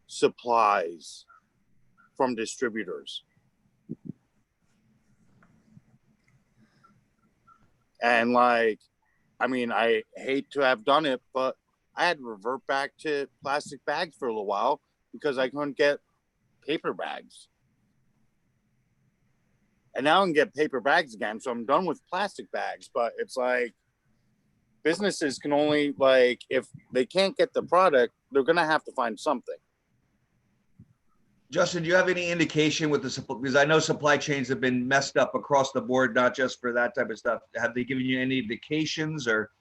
supplies from distributors. And I hate to have done it, but I had to revert back to plastic bags for a little while because I couldn't get paper bags. And now I can get paper bags again, so I'm done with plastic bags. But it's like businesses can only, like, if they can't get the product, they're gonna have to find something. Justin, do you have any indication with the, because I know supply chains have been messed up across the board, not just for that type of stuff. Have they given you any indications or?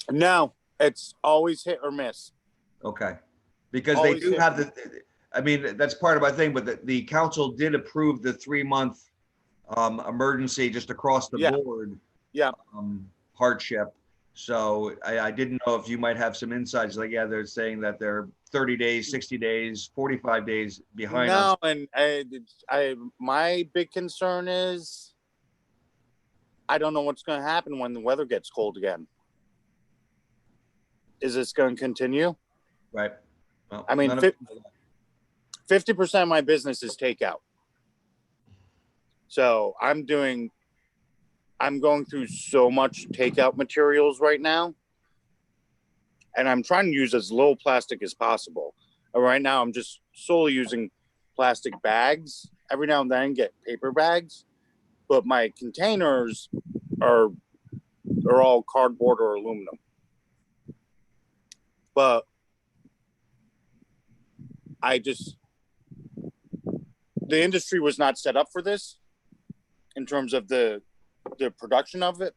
No, it's always hit or miss. Okay, because Always they do hit. have the, I mean, that's part of my thing, but the council did approve the 3-month emergency just across the Yeah. board. Yeah. Hardship. So I didn't know if you might have some insights, like, yeah, they're saying that they're 30 days, 60 days, 45 days behind us. No, and my big concern is I don't know what's going to happen when the weather gets cold again. Is this going to continue? Right. Well, I mean, 50% of my business is takeout. So I'm going through so much takeout materials right now. And I'm trying to use as little plastic as possible. Right now, I'm just solely using plastic bags. Every now and then I get paper bags, but my containers are all cardboard or aluminum. But the industry was not set up for this in terms of the production of it.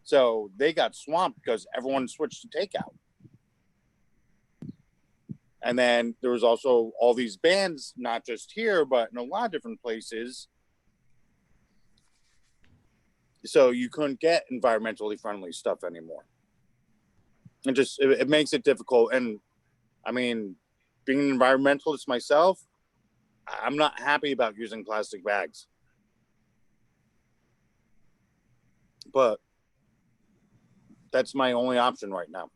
So they got swamped because everyone switched to takeout. And then there was also all these bans, not just here, but in a lot of different places. So you couldn't get environmentally friendly stuff anymore. And just, it makes it difficult. And I mean, being an environmentalist myself, I'm not happy about using plastic bags. But that's my only option right now.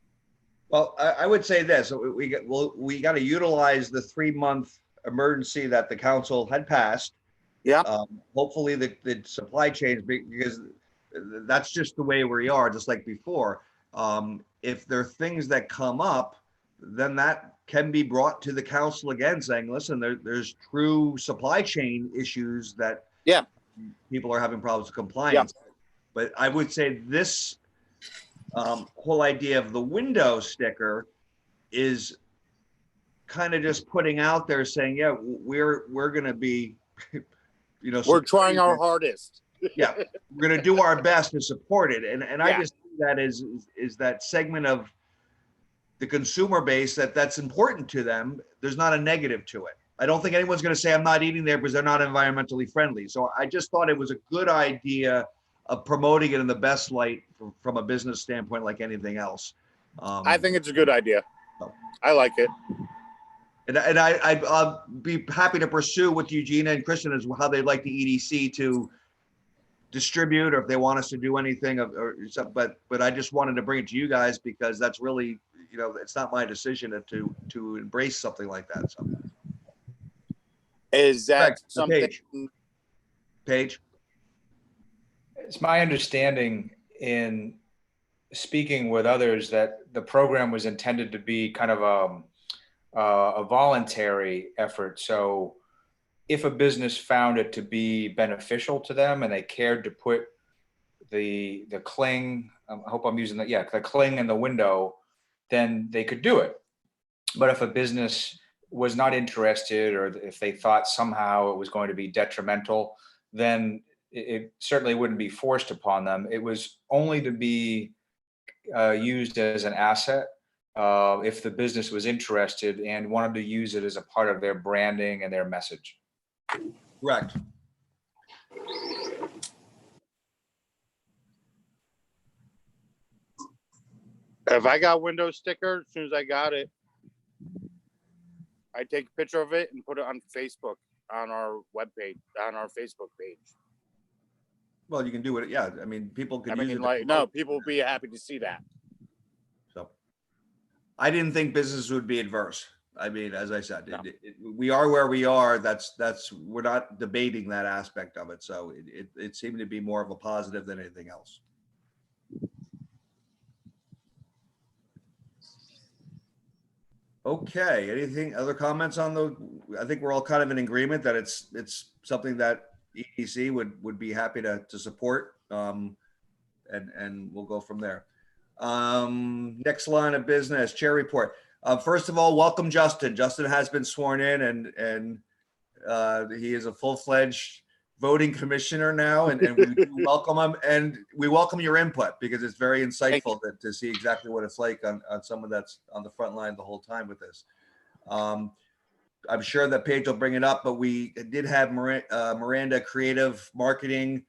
Well, I would say this: we got to utilize the 3-month emergency that the council had passed. Yeah. Hopefully, the supply chains, because that's just the way we are, just like before. If there are things that come up, then that can be brought to the council again, saying, "Listen, there's true supply chain issues that people are having problems with compliance." Yeah. But I would say this whole idea of the window sticker is kind of just putting out there saying, yeah, we're going to be, you know, we're trying our hardest. Yeah, we're going to do our best to support it. And I just see that is that segment of the consumer base that's important to them. There's not a negative to it. I don't think anyone's going to say I'm not eating there because they're not environmentally friendly. So I just thought it was a good idea of promoting it in the best light from a business standpoint, like anything else. I think it's a good idea. I like it. And I'll be happy to pursue with Eugenia and Kristen as how they'd like the EDC to distribute, or if they want us to do anything, but I just wanted to bring it to you guys because that's really, you know, it's not my decision to embrace something like that. So. Is that something? Paige? It's my understanding in speaking with others that the program was intended to be kind of a voluntary effort. So if a business found it to be beneficial to them and they cared to put the cling, I hope I'm using that, the cling in the window, then they could do it. But if a business was not interested, or if they thought somehow it was going to be detrimental, then it certainly wouldn't be forced upon them. It was only to be used as an asset if the business was interested and wanted to use it as a part of their branding and their message. Correct. If I got window sticker, as soon as I got it, I take a picture of it and put it on Facebook, on our webpage, on our Facebook page. Well, you can do it. Yeah, I mean, people can use it. Like, no, people will be happy to see that. So, I didn't think business would be adverse. I mean, as I said, we are where we are. We're not debating that aspect of it. So it seemed to be more of a positive than anything else. Okay, anything, other comments on I think we're all kind of in agreement that it's something that EDC would be happy to support. And we'll go from there. Next line of business, chair report. First of all, welcome Justin. Justin has been sworn in and he is a full-fledged voting commissioner now, and we do welcome him, and we welcome your input because it's very insightful to see exactly what it's like on someone that's on the front line the whole time with this. I'm sure that Paige will bring it up, but we did have Miranda Creative Marketing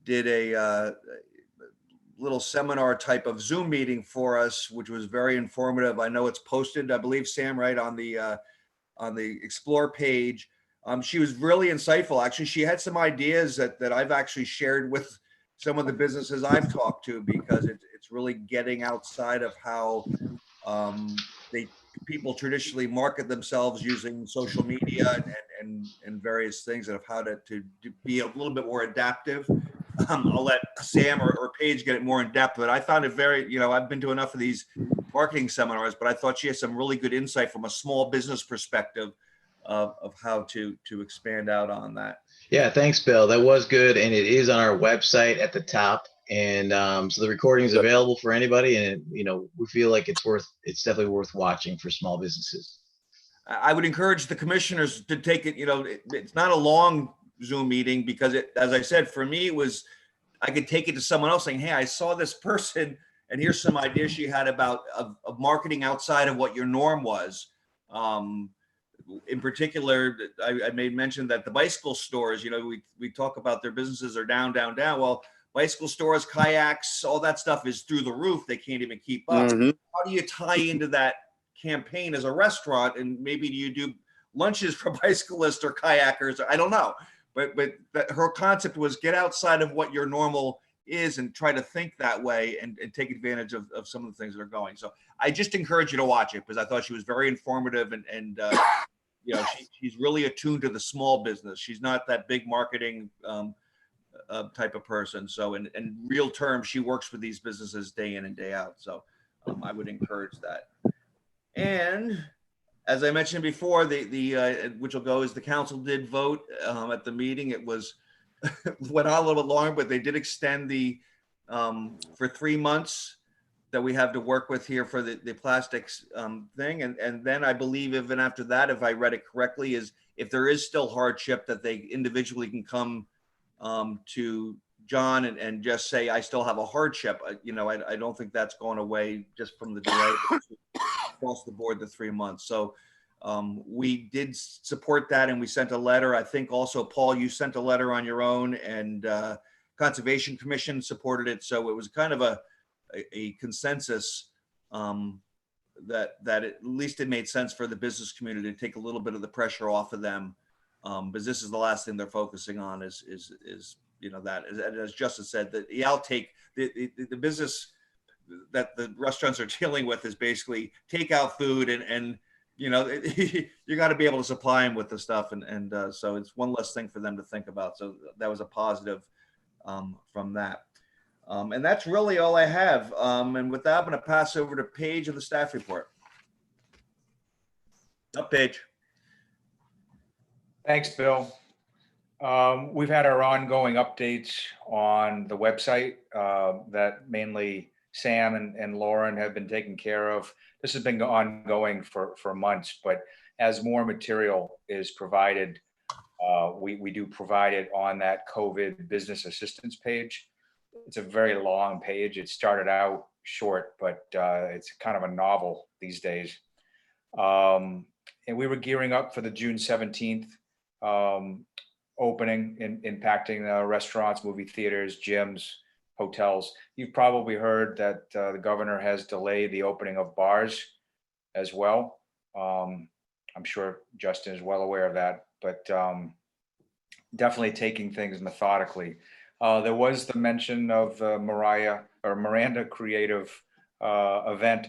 did a little seminar type of Zoom meeting for us, which was very informative. I know it's posted, I believe, Sam, right on the Explore page. She was really insightful. Actually, she had some ideas that I've actually shared with some of the businesses I've talked to, because it's really getting outside of how people traditionally market themselves using social media and various things, and of how to be a little bit more adaptive. I'll let Sam or Paige get it more in depth, but I found it very, I've been to enough of these marketing seminars, but I thought she had some really good insight from a small business perspective of how to expand out on that. Yeah, thanks, Bill. That was good, and it is on our website at the top. And so the recording is available for anybody, and we feel like it's definitely worth watching for small businesses. I would encourage the commissioners to take it. It's not a long Zoom meeting, because as I said, for me, I could take it to someone else saying, hey, I saw this person and here's some ideas she had about of marketing outside of what your norm was. In particular, I made mention that the bicycle stores, we talk about their businesses are down. Well, bicycle stores, kayaks, all that stuff is through the roof. They can't even keep up. Mhm. How do you tie into that campaign as a restaurant? And maybe do you do lunches for bicyclists or kayakers? I don't know. But her concept was get outside of what your normal is and try to think that way and take advantage of some of the things that are going. So I just encourage you to watch it, because I thought she was very informative and she's really attuned to the small business. She's not that big marketing type of person. So in real terms, she works with these businesses day in and day out. So I would encourage that. And as I mentioned before, which will go is the council did vote at the meeting. It was went on a little bit longer, but they did extend for 3 months that we have to work with here for the plastics thing. And then I believe even after that, if I read it correctly, is if there is still hardship, that they individually can come to John and just say, I still have a hardship. I don't think that's going away just from the delay across the board, the 3 months. So we did support that, and we sent a letter. I think also, Paul, you sent a letter on your own, and Conservation Commission supported it. So it was kind of a consensus that at least it made sense for the business community to take a little bit of the pressure off of them, because this is the last thing they're focusing on is that, as Justin said, that the outtake, the business that the restaurants are dealing with is basically takeout food, and you got to be able to supply them with the stuff, and so it's one less thing for them to think about. So that was a positive from that. And that's really all I have. And with that, I'm going to pass over to Paige of the staff report. Up, Paige. Thanks, Bill. We've had our ongoing updates on the website that mainly Sam and Lauren have been taking care of. This has been ongoing for months, but as more material is provided, we do provide it on that COVID business assistance page. It's a very long page. It started out short, but it's kind of a novel these days. And we were gearing up for the June 17th opening, impacting restaurants, movie theaters, gyms, hotels. You've probably heard that the governor has delayed the opening of bars as well. I'm sure Justin is well aware of that, but definitely taking things methodically. There was the mention of Miranda Creative event.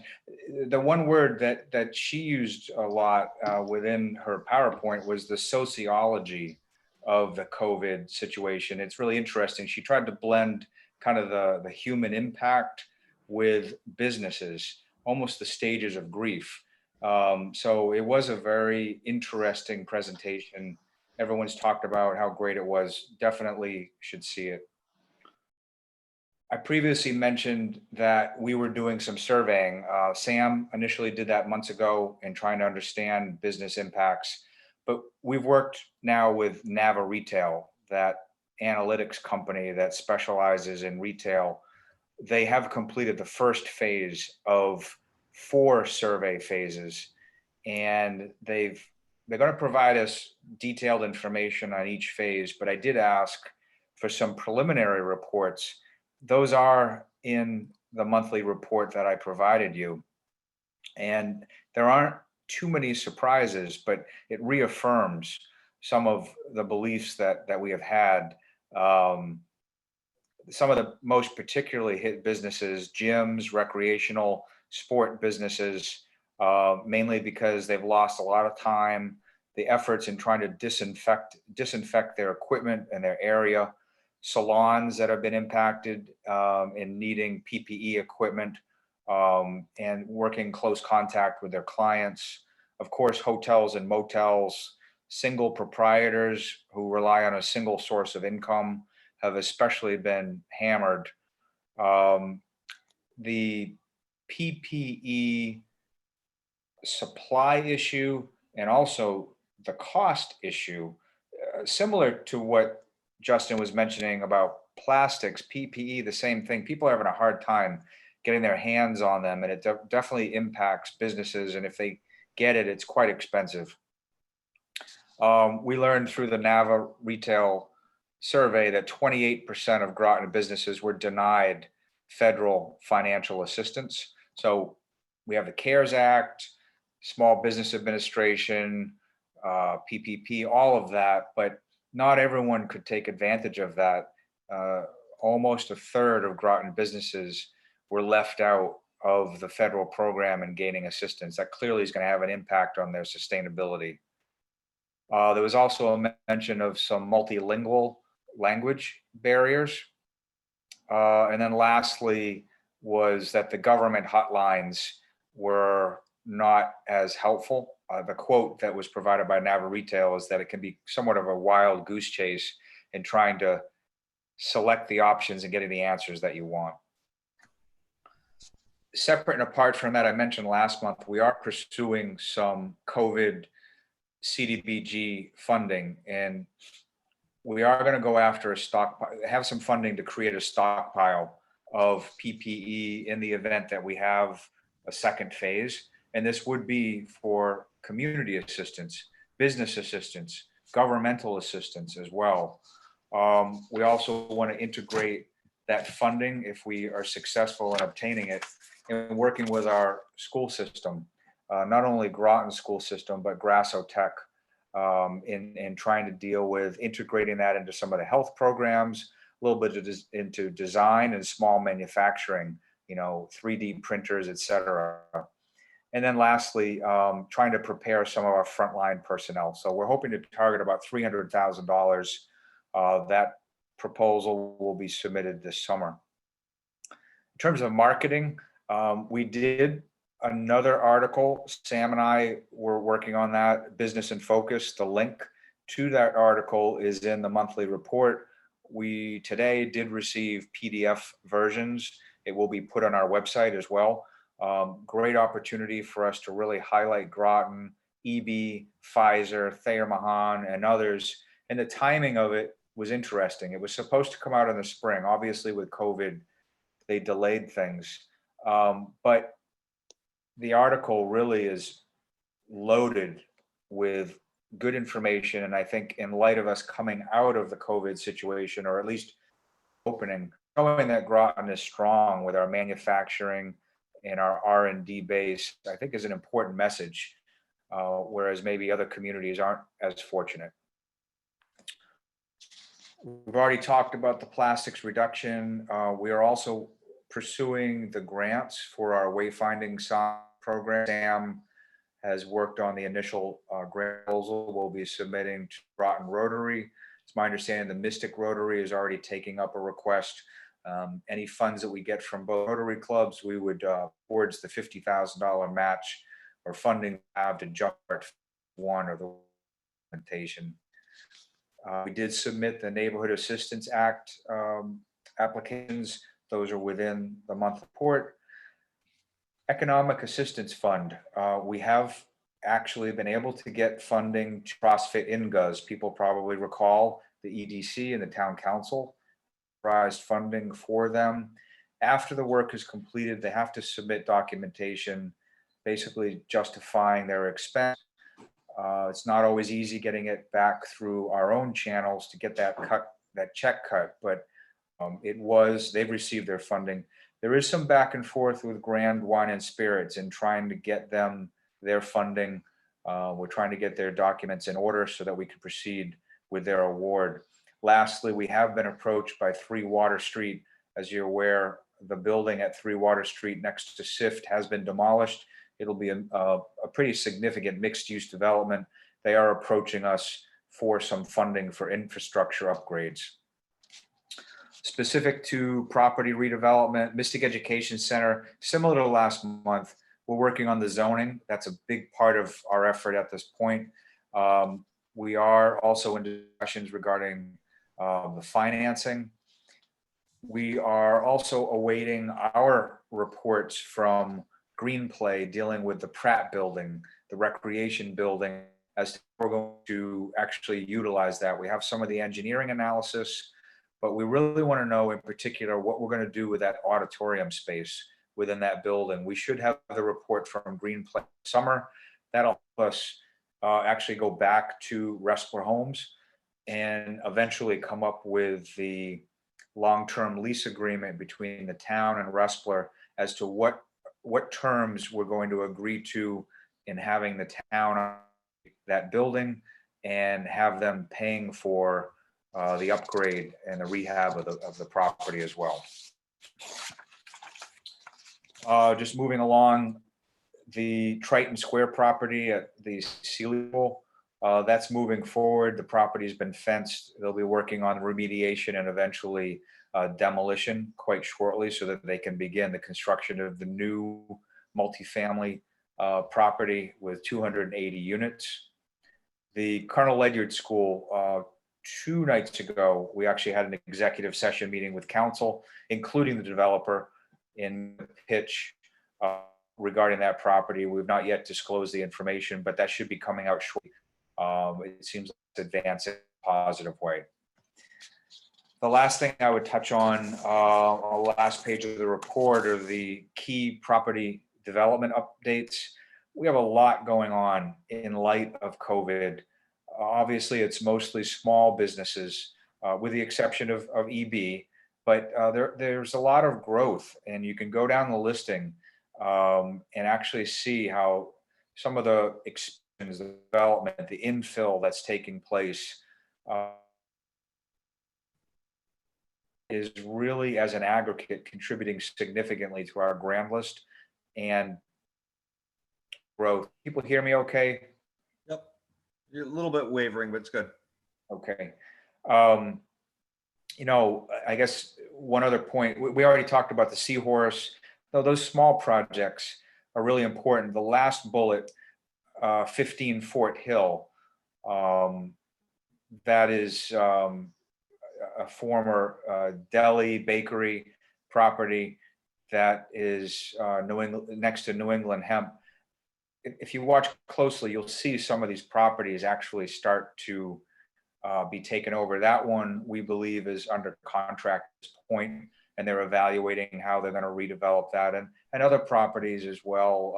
The one word that she used a lot within her PowerPoint was the sociology of the COVID situation. It's really interesting. She tried to blend kind of the human impact with businesses, almost the stages of grief. So it was a very interesting presentation. Everyone's talked about how great it was. Definitely should see it. I previously mentioned that we were doing some surveying. Sam initially did that months ago in trying to understand business impacts, but we've worked now with Nava Retail, that analytics company that specializes in retail. They have completed the first phase of 4 survey phases, and they're going to provide us detailed information on each phase. But I did ask for some preliminary reports. Those are in the monthly report that I provided you. And there aren't too many surprises, but it reaffirms some of the beliefs that we have had. Some of the most particularly hit businesses, gyms, recreational sport businesses, mainly because they've lost a lot of time, the efforts in trying to disinfect their equipment and their area, salons that have been impacted in needing PPE equipment and working close contact with their clients. Of course, hotels and motels, single proprietors who rely on a single source of income have especially been hammered. The PPE supply issue and also the cost issue, similar to what Justin was mentioning about plastics, PPE, the same thing. People are having a hard time getting their hands on them, and it definitely impacts businesses. And if they get it, it's quite expensive. We learned through the Nava Retail survey that 28% of Groton businesses were denied federal financial assistance. So we have the CARES Act, Small Business Administration, PPP, all of that, but not everyone could take advantage of that. Almost a third of Groton businesses were left out of the federal program and gaining assistance. That clearly is going to have an impact on their sustainability. There was also a mention of some multilingual language barriers. And then lastly was that the government hotlines were not as helpful. The quote that was provided by Nava Retail is that it can be somewhat of a wild goose chase in trying to select the options and getting the answers that you want. Separate and apart from that, I mentioned last month, we are pursuing some COVID CDBG funding, and we are going to go after a stockpile, have some funding to create a stockpile of PPE in the event that we have a second phase. And this would be for community assistance, business assistance, governmental assistance as well. We also want to integrate that funding, if we are successful in obtaining it, in working with our school system, not only Groton school system, but Grasso Tech, in trying to deal with integrating that into some of the health programs, a little bit into design and small manufacturing, 3D printers, et cetera. And then lastly, trying to prepare some of our frontline personnel. So we're hoping to target about $300,000. That proposal will be submitted this summer. In terms of marketing, we did another article. Sam and I were working on that, Business in Focus. The link to that article is in the monthly report. We today did receive PDF versions. It will be put on our website as well. Great opportunity for us to really highlight Groton, EB, Pfizer, Thayer Mahan, and others. And the timing of it was interesting. It was supposed to come out in the spring. Obviously, with COVID, they delayed things. But the article really is loaded with good information. And I think in light of us coming out of the COVID situation, or at least opening, showing that Groton is strong with our manufacturing and our R&D base, I think is an important message, whereas maybe other communities aren't as fortunate. We've already talked about the plastics reduction. We are also pursuing the grants for our wayfinding sign program. Sam has worked on the initial grant proposal. We'll be submitting to Groton Rotary. It's my understanding the Mystic Rotary is already taking up a request. Any funds that we get from both Rotary clubs, we would towards the $50,000 match or funding have to jumpstart one or the implementation. We did submit the Neighborhood Assistance Act applications. Those are within the month report. Economic Assistance Fund. We have actually been able to get funding to CrossFit INGUS. People probably recall the EDC and the town council raised funding for them. After the work is completed, they have to submit documentation, basically justifying their expense. It's not always easy getting it back through our own channels to get that check cut, but they've received their funding. There is some back and forth with Grand Wine and Spirits in trying to get them their funding. We're trying to get their documents in order so that we can proceed with their award. Lastly, we have been approached by 3 Water Street. As you're aware, the building at 3 Water Street next to SIFT has been demolished. It'll be a pretty significant mixed-use development. They are approaching us for some funding for infrastructure upgrades. Specific to property redevelopment, Mystic Education Center, similar to last month, we're working on the zoning. That's a big part of our effort at this point. We are also in discussions regarding the financing. We are also awaiting our reports from Green Play dealing with the Pratt building, the recreation building, as to how we're going to actually utilize that. We have some of the engineering analysis, but we really want to know in particular what we're going to do with that auditorium space within that building. We should have the report from Green Play summer. That'll help us actually go back to Restler Homes and eventually come up with the long-term lease agreement between the town and Restler as to what terms we're going to agree to in having the town on that building and have them paying for the upgrade and the rehab of the property as well. Just moving along, the Triton Square property at the Sealy Bowl, that's moving forward. The property's been fenced. They'll be working on remediation and eventually demolition quite shortly so that they can begin the construction of the new multifamily property with 280 units. The Colonel Ledyard School, 2 nights ago, we actually had an executive session meeting with council, including the developer, in the pitch regarding that property. We've not yet disclosed the information, but that should be coming out shortly. It seems like it's advancing in a positive way. The last thing I would touch on the last page of the report are the key property development updates. We have a lot going on in light of COVID. Obviously, it's mostly small businesses, with the exception of EB, but there's a lot of growth, and you can go down the listing and actually see how some of the expansions, the development, the infill that's taking place is really, as an aggregate, contributing significantly to our grand list and growth. People hear me okay? Yep. You're a little bit wavering, but it's good. Okay. You know, I guess one other point, we already talked about the Seahorse. Though those small projects are really important. The last bullet, 15 Fort Hill, that is a former deli bakery property that is next to New England Hemp. If you watch closely, you'll see some of these properties actually start to be taken over. That one, we believe, is under contract at this point, and they're evaluating how they're going to redevelop that. And other properties as well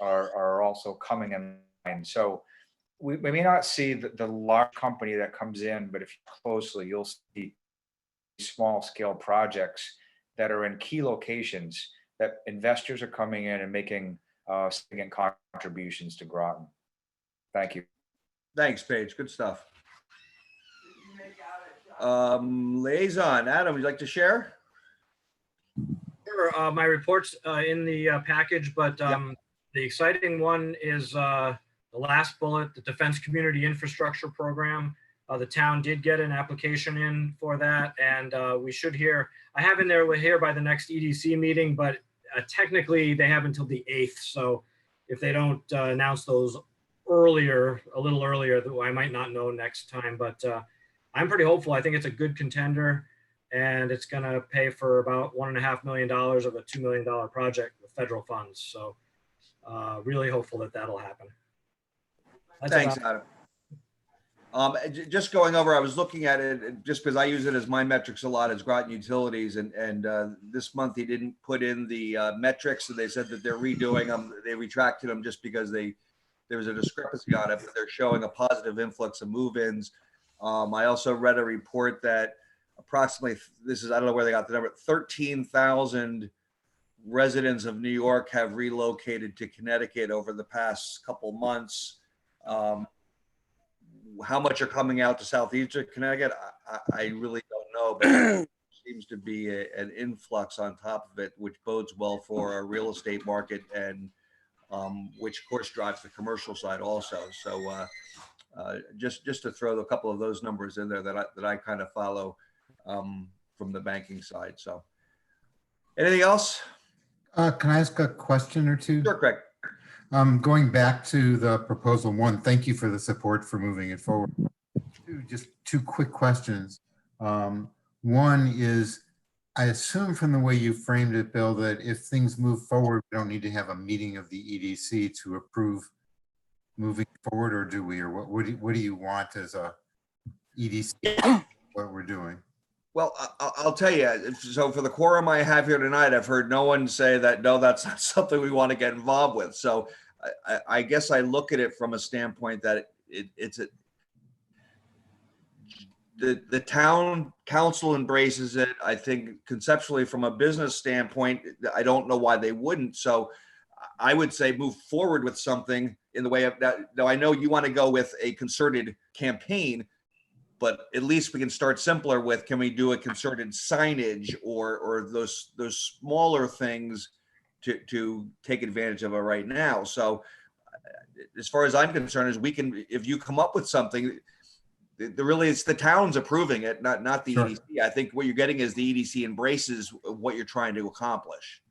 are also coming in line. So we may not see the large company that comes in, but if you look closely, you'll see small scale projects that are in key locations that investors are coming in and making significant contributions to Groton. Thank you. Thanks, Paige. Good stuff. Liaison, Adam, would you like to share? Sure. My report's in the package, but the exciting one is the last bullet, the Defense Community Infrastructure Program. The town did get an application in for that, and we should hear, I have in there, we'll hear by the next EDC meeting, but technically they have until the 8th. So if they don't announce those earlier, a little earlier, I might not know next time, but I'm pretty hopeful. I think it's a good contender, and it's going to pay for about $1.5 million of a $2 million project with federal funds. So really hopeful that that'll happen. That's Thanks, about- Adam. Just going over, I was looking at it just because I use it as my metrics a lot as Groton Utilities, and this month he didn't put in the metrics, so they said that they're redoing them. They retracted them just because there was a discrepancy on it, but they're showing a positive influx of move-ins. I also read a report that approximately, I don't know where they got the number, 13,000 residents of New York have relocated to Connecticut over the past couple months. How much are coming out to southeastern Connecticut? I really don't know, but there seems to be an influx on top of it, which bodes well for our real estate market, and which of course drives the commercial side also. So just to throw a couple of those numbers in there that I kind of follow from the banking side. So anything else? Can I ask a question or two? Sure, Craig. Going back to the proposal one, thank you for the support for moving it forward. Just two quick questions. One is, I assume from the way you framed it, Bill, that if things move forward, we don't need to have a meeting of the EDC to approve moving forward, or do we? Or what do you want as a EDC, what we're doing? Well, I'll tell you, so for the quorum I have here tonight, I've heard no one say that, no, that's not something we want to get involved with. So I guess I look at it from a standpoint that the town council embraces it. I think conceptually from a business standpoint, I don't know why they wouldn't. So I would say move forward with something in the way of that. Now, I know you want to go with a concerted campaign, but at least we can start simpler with, can we do a concerted signage or those smaller things to take advantage of it right now. So as far as I'm concerned, is we can, if you come up with something, really it's the town's approving it, not the Sure. EDC. I think what you're getting is the EDC embraces what you're trying to accomplish.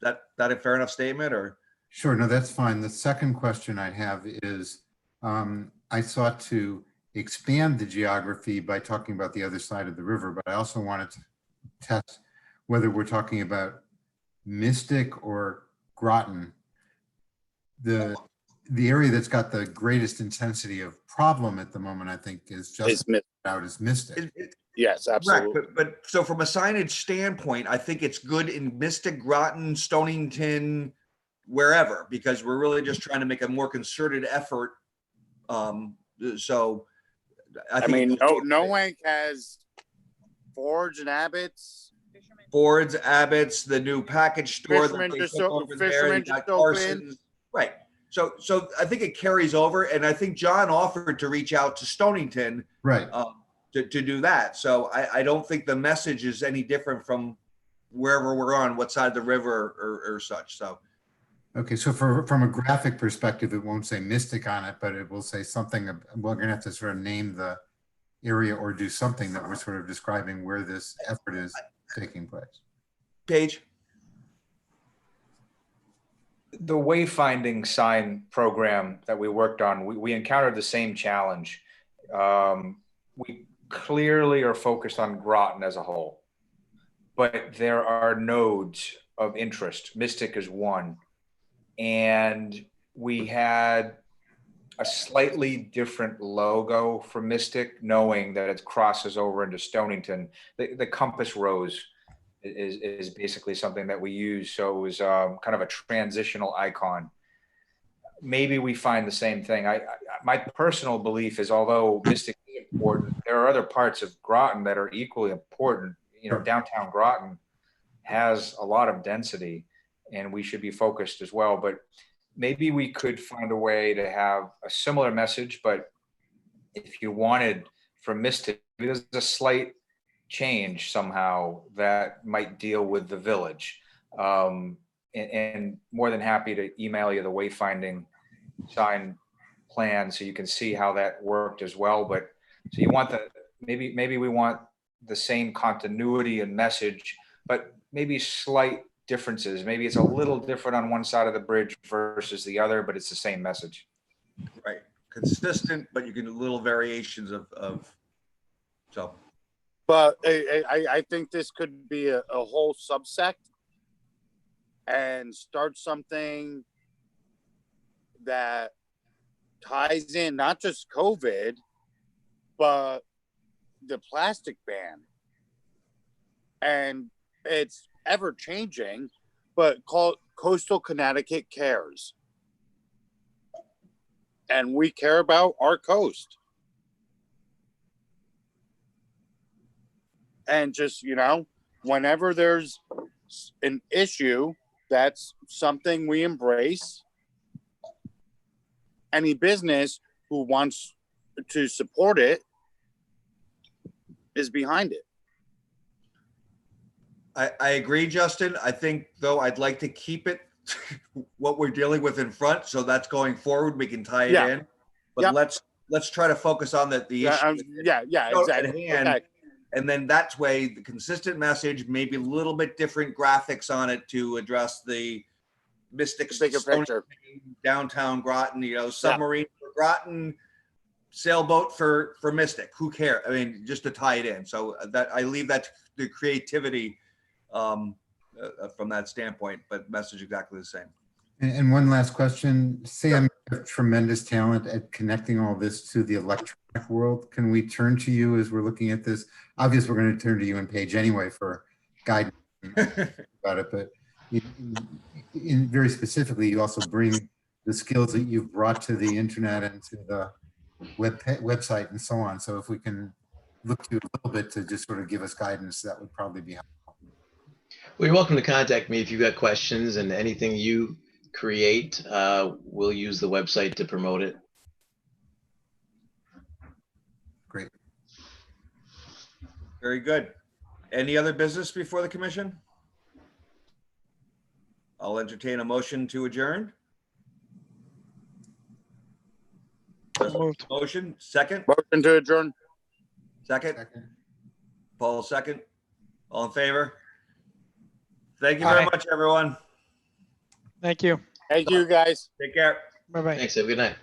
That a fair enough statement, or? Sure, no, that's fine. The second question I have is, I sought to expand the geography by talking about the other side of the river, but I also wanted to test whether we're talking about Mystic or Groton. The area that's got the greatest intensity of problem at the moment, I think, is just out as Mystic. Yes, absolutely. Correct, but so from a signage standpoint, I think it's good in Mystic, Groton, Stonington, wherever, because we're really just trying to make a more concerted effort. So I mean, Noank has Forge and Abbott's. Ford's, Abbott's, the new package store that they took over there. You got Carson's. Right. So I think it carries over, and I think John offered to reach out to Stonington, right, to do that. So I don't think the message is any different from wherever we're on, what side of the river or such. So. Okay, so from a graphic perspective, it won't say Mystic on it, but it will say something. We're going to have to sort of name the area or do something that we're sort of describing where this effort is taking place. Paige? The wayfinding sign program that we worked on, we encountered the same challenge. We clearly are focused on Groton as a whole, but there are nodes of interest. Mystic is one. And we had a slightly different logo for Mystic, knowing that it crosses over into Stonington. The compass rose is basically something that we use. So it was kind of a transitional icon. Maybe we find the same thing. My personal belief is, although Mystic is important, there are other parts of Groton that are equally important. You know, downtown Groton has a lot of density, and we should be focused as well. But maybe we could find a way to have a similar message, but if you wanted from Mystic, there's a slight change somehow that might deal with the village. And more than happy to email you the wayfinding sign plan so you can see how that worked as well. But so you want maybe we want the same continuity and message, but maybe slight differences. Maybe it's a little different on one side of the bridge versus the other, but it's the same message. Right. Consistent, but you can do little variations of so. But I think this could be a whole subsect and start something that ties in not just COVID, but the plastic ban. And it's ever changing, but called Coastal Connecticut Cares. And we care about our coast. And just, you know, whenever there's an issue, that's something we embrace. Any business who wants to support it is behind it. I agree, Justin. I think, though, I'd like to keep it what we're dealing with in front. So that's going forward. We can tie it in. But let's try to focus on the issue. Exactly. At hand. Okay. And then that's way the consistent message, maybe a little bit different graphics on it to address the Mystic downtown Groton, you know, submarine for Groton, sailboat for Mystic. Who cares? I mean, just to tie it in. So that I leave that to the creativity from that standpoint, but message exactly the same. And one last question. Sam, you have tremendous talent at connecting all this to the electronic world. Can we turn to you as we're looking at this? Obviously, we're going to turn to you and Paige anyway for guidance about it, but very specifically, you also bring the skills that you've brought to the internet and to the website and so on. So if we can look to a little bit to just sort of give us guidance, that would probably be helpful. Well, you're welcome to contact me if you've got questions, and anything you create, we'll use the website to promote it. Great. Very good. Any other business before the commission? I'll entertain a motion to adjourn. Motion, second. Motion to adjourn. Second. Paul, second. All in favor? Thank you very much, everyone. Thank you. Thank you, guys. Take care. Bye-bye. Thanks. Have a good night.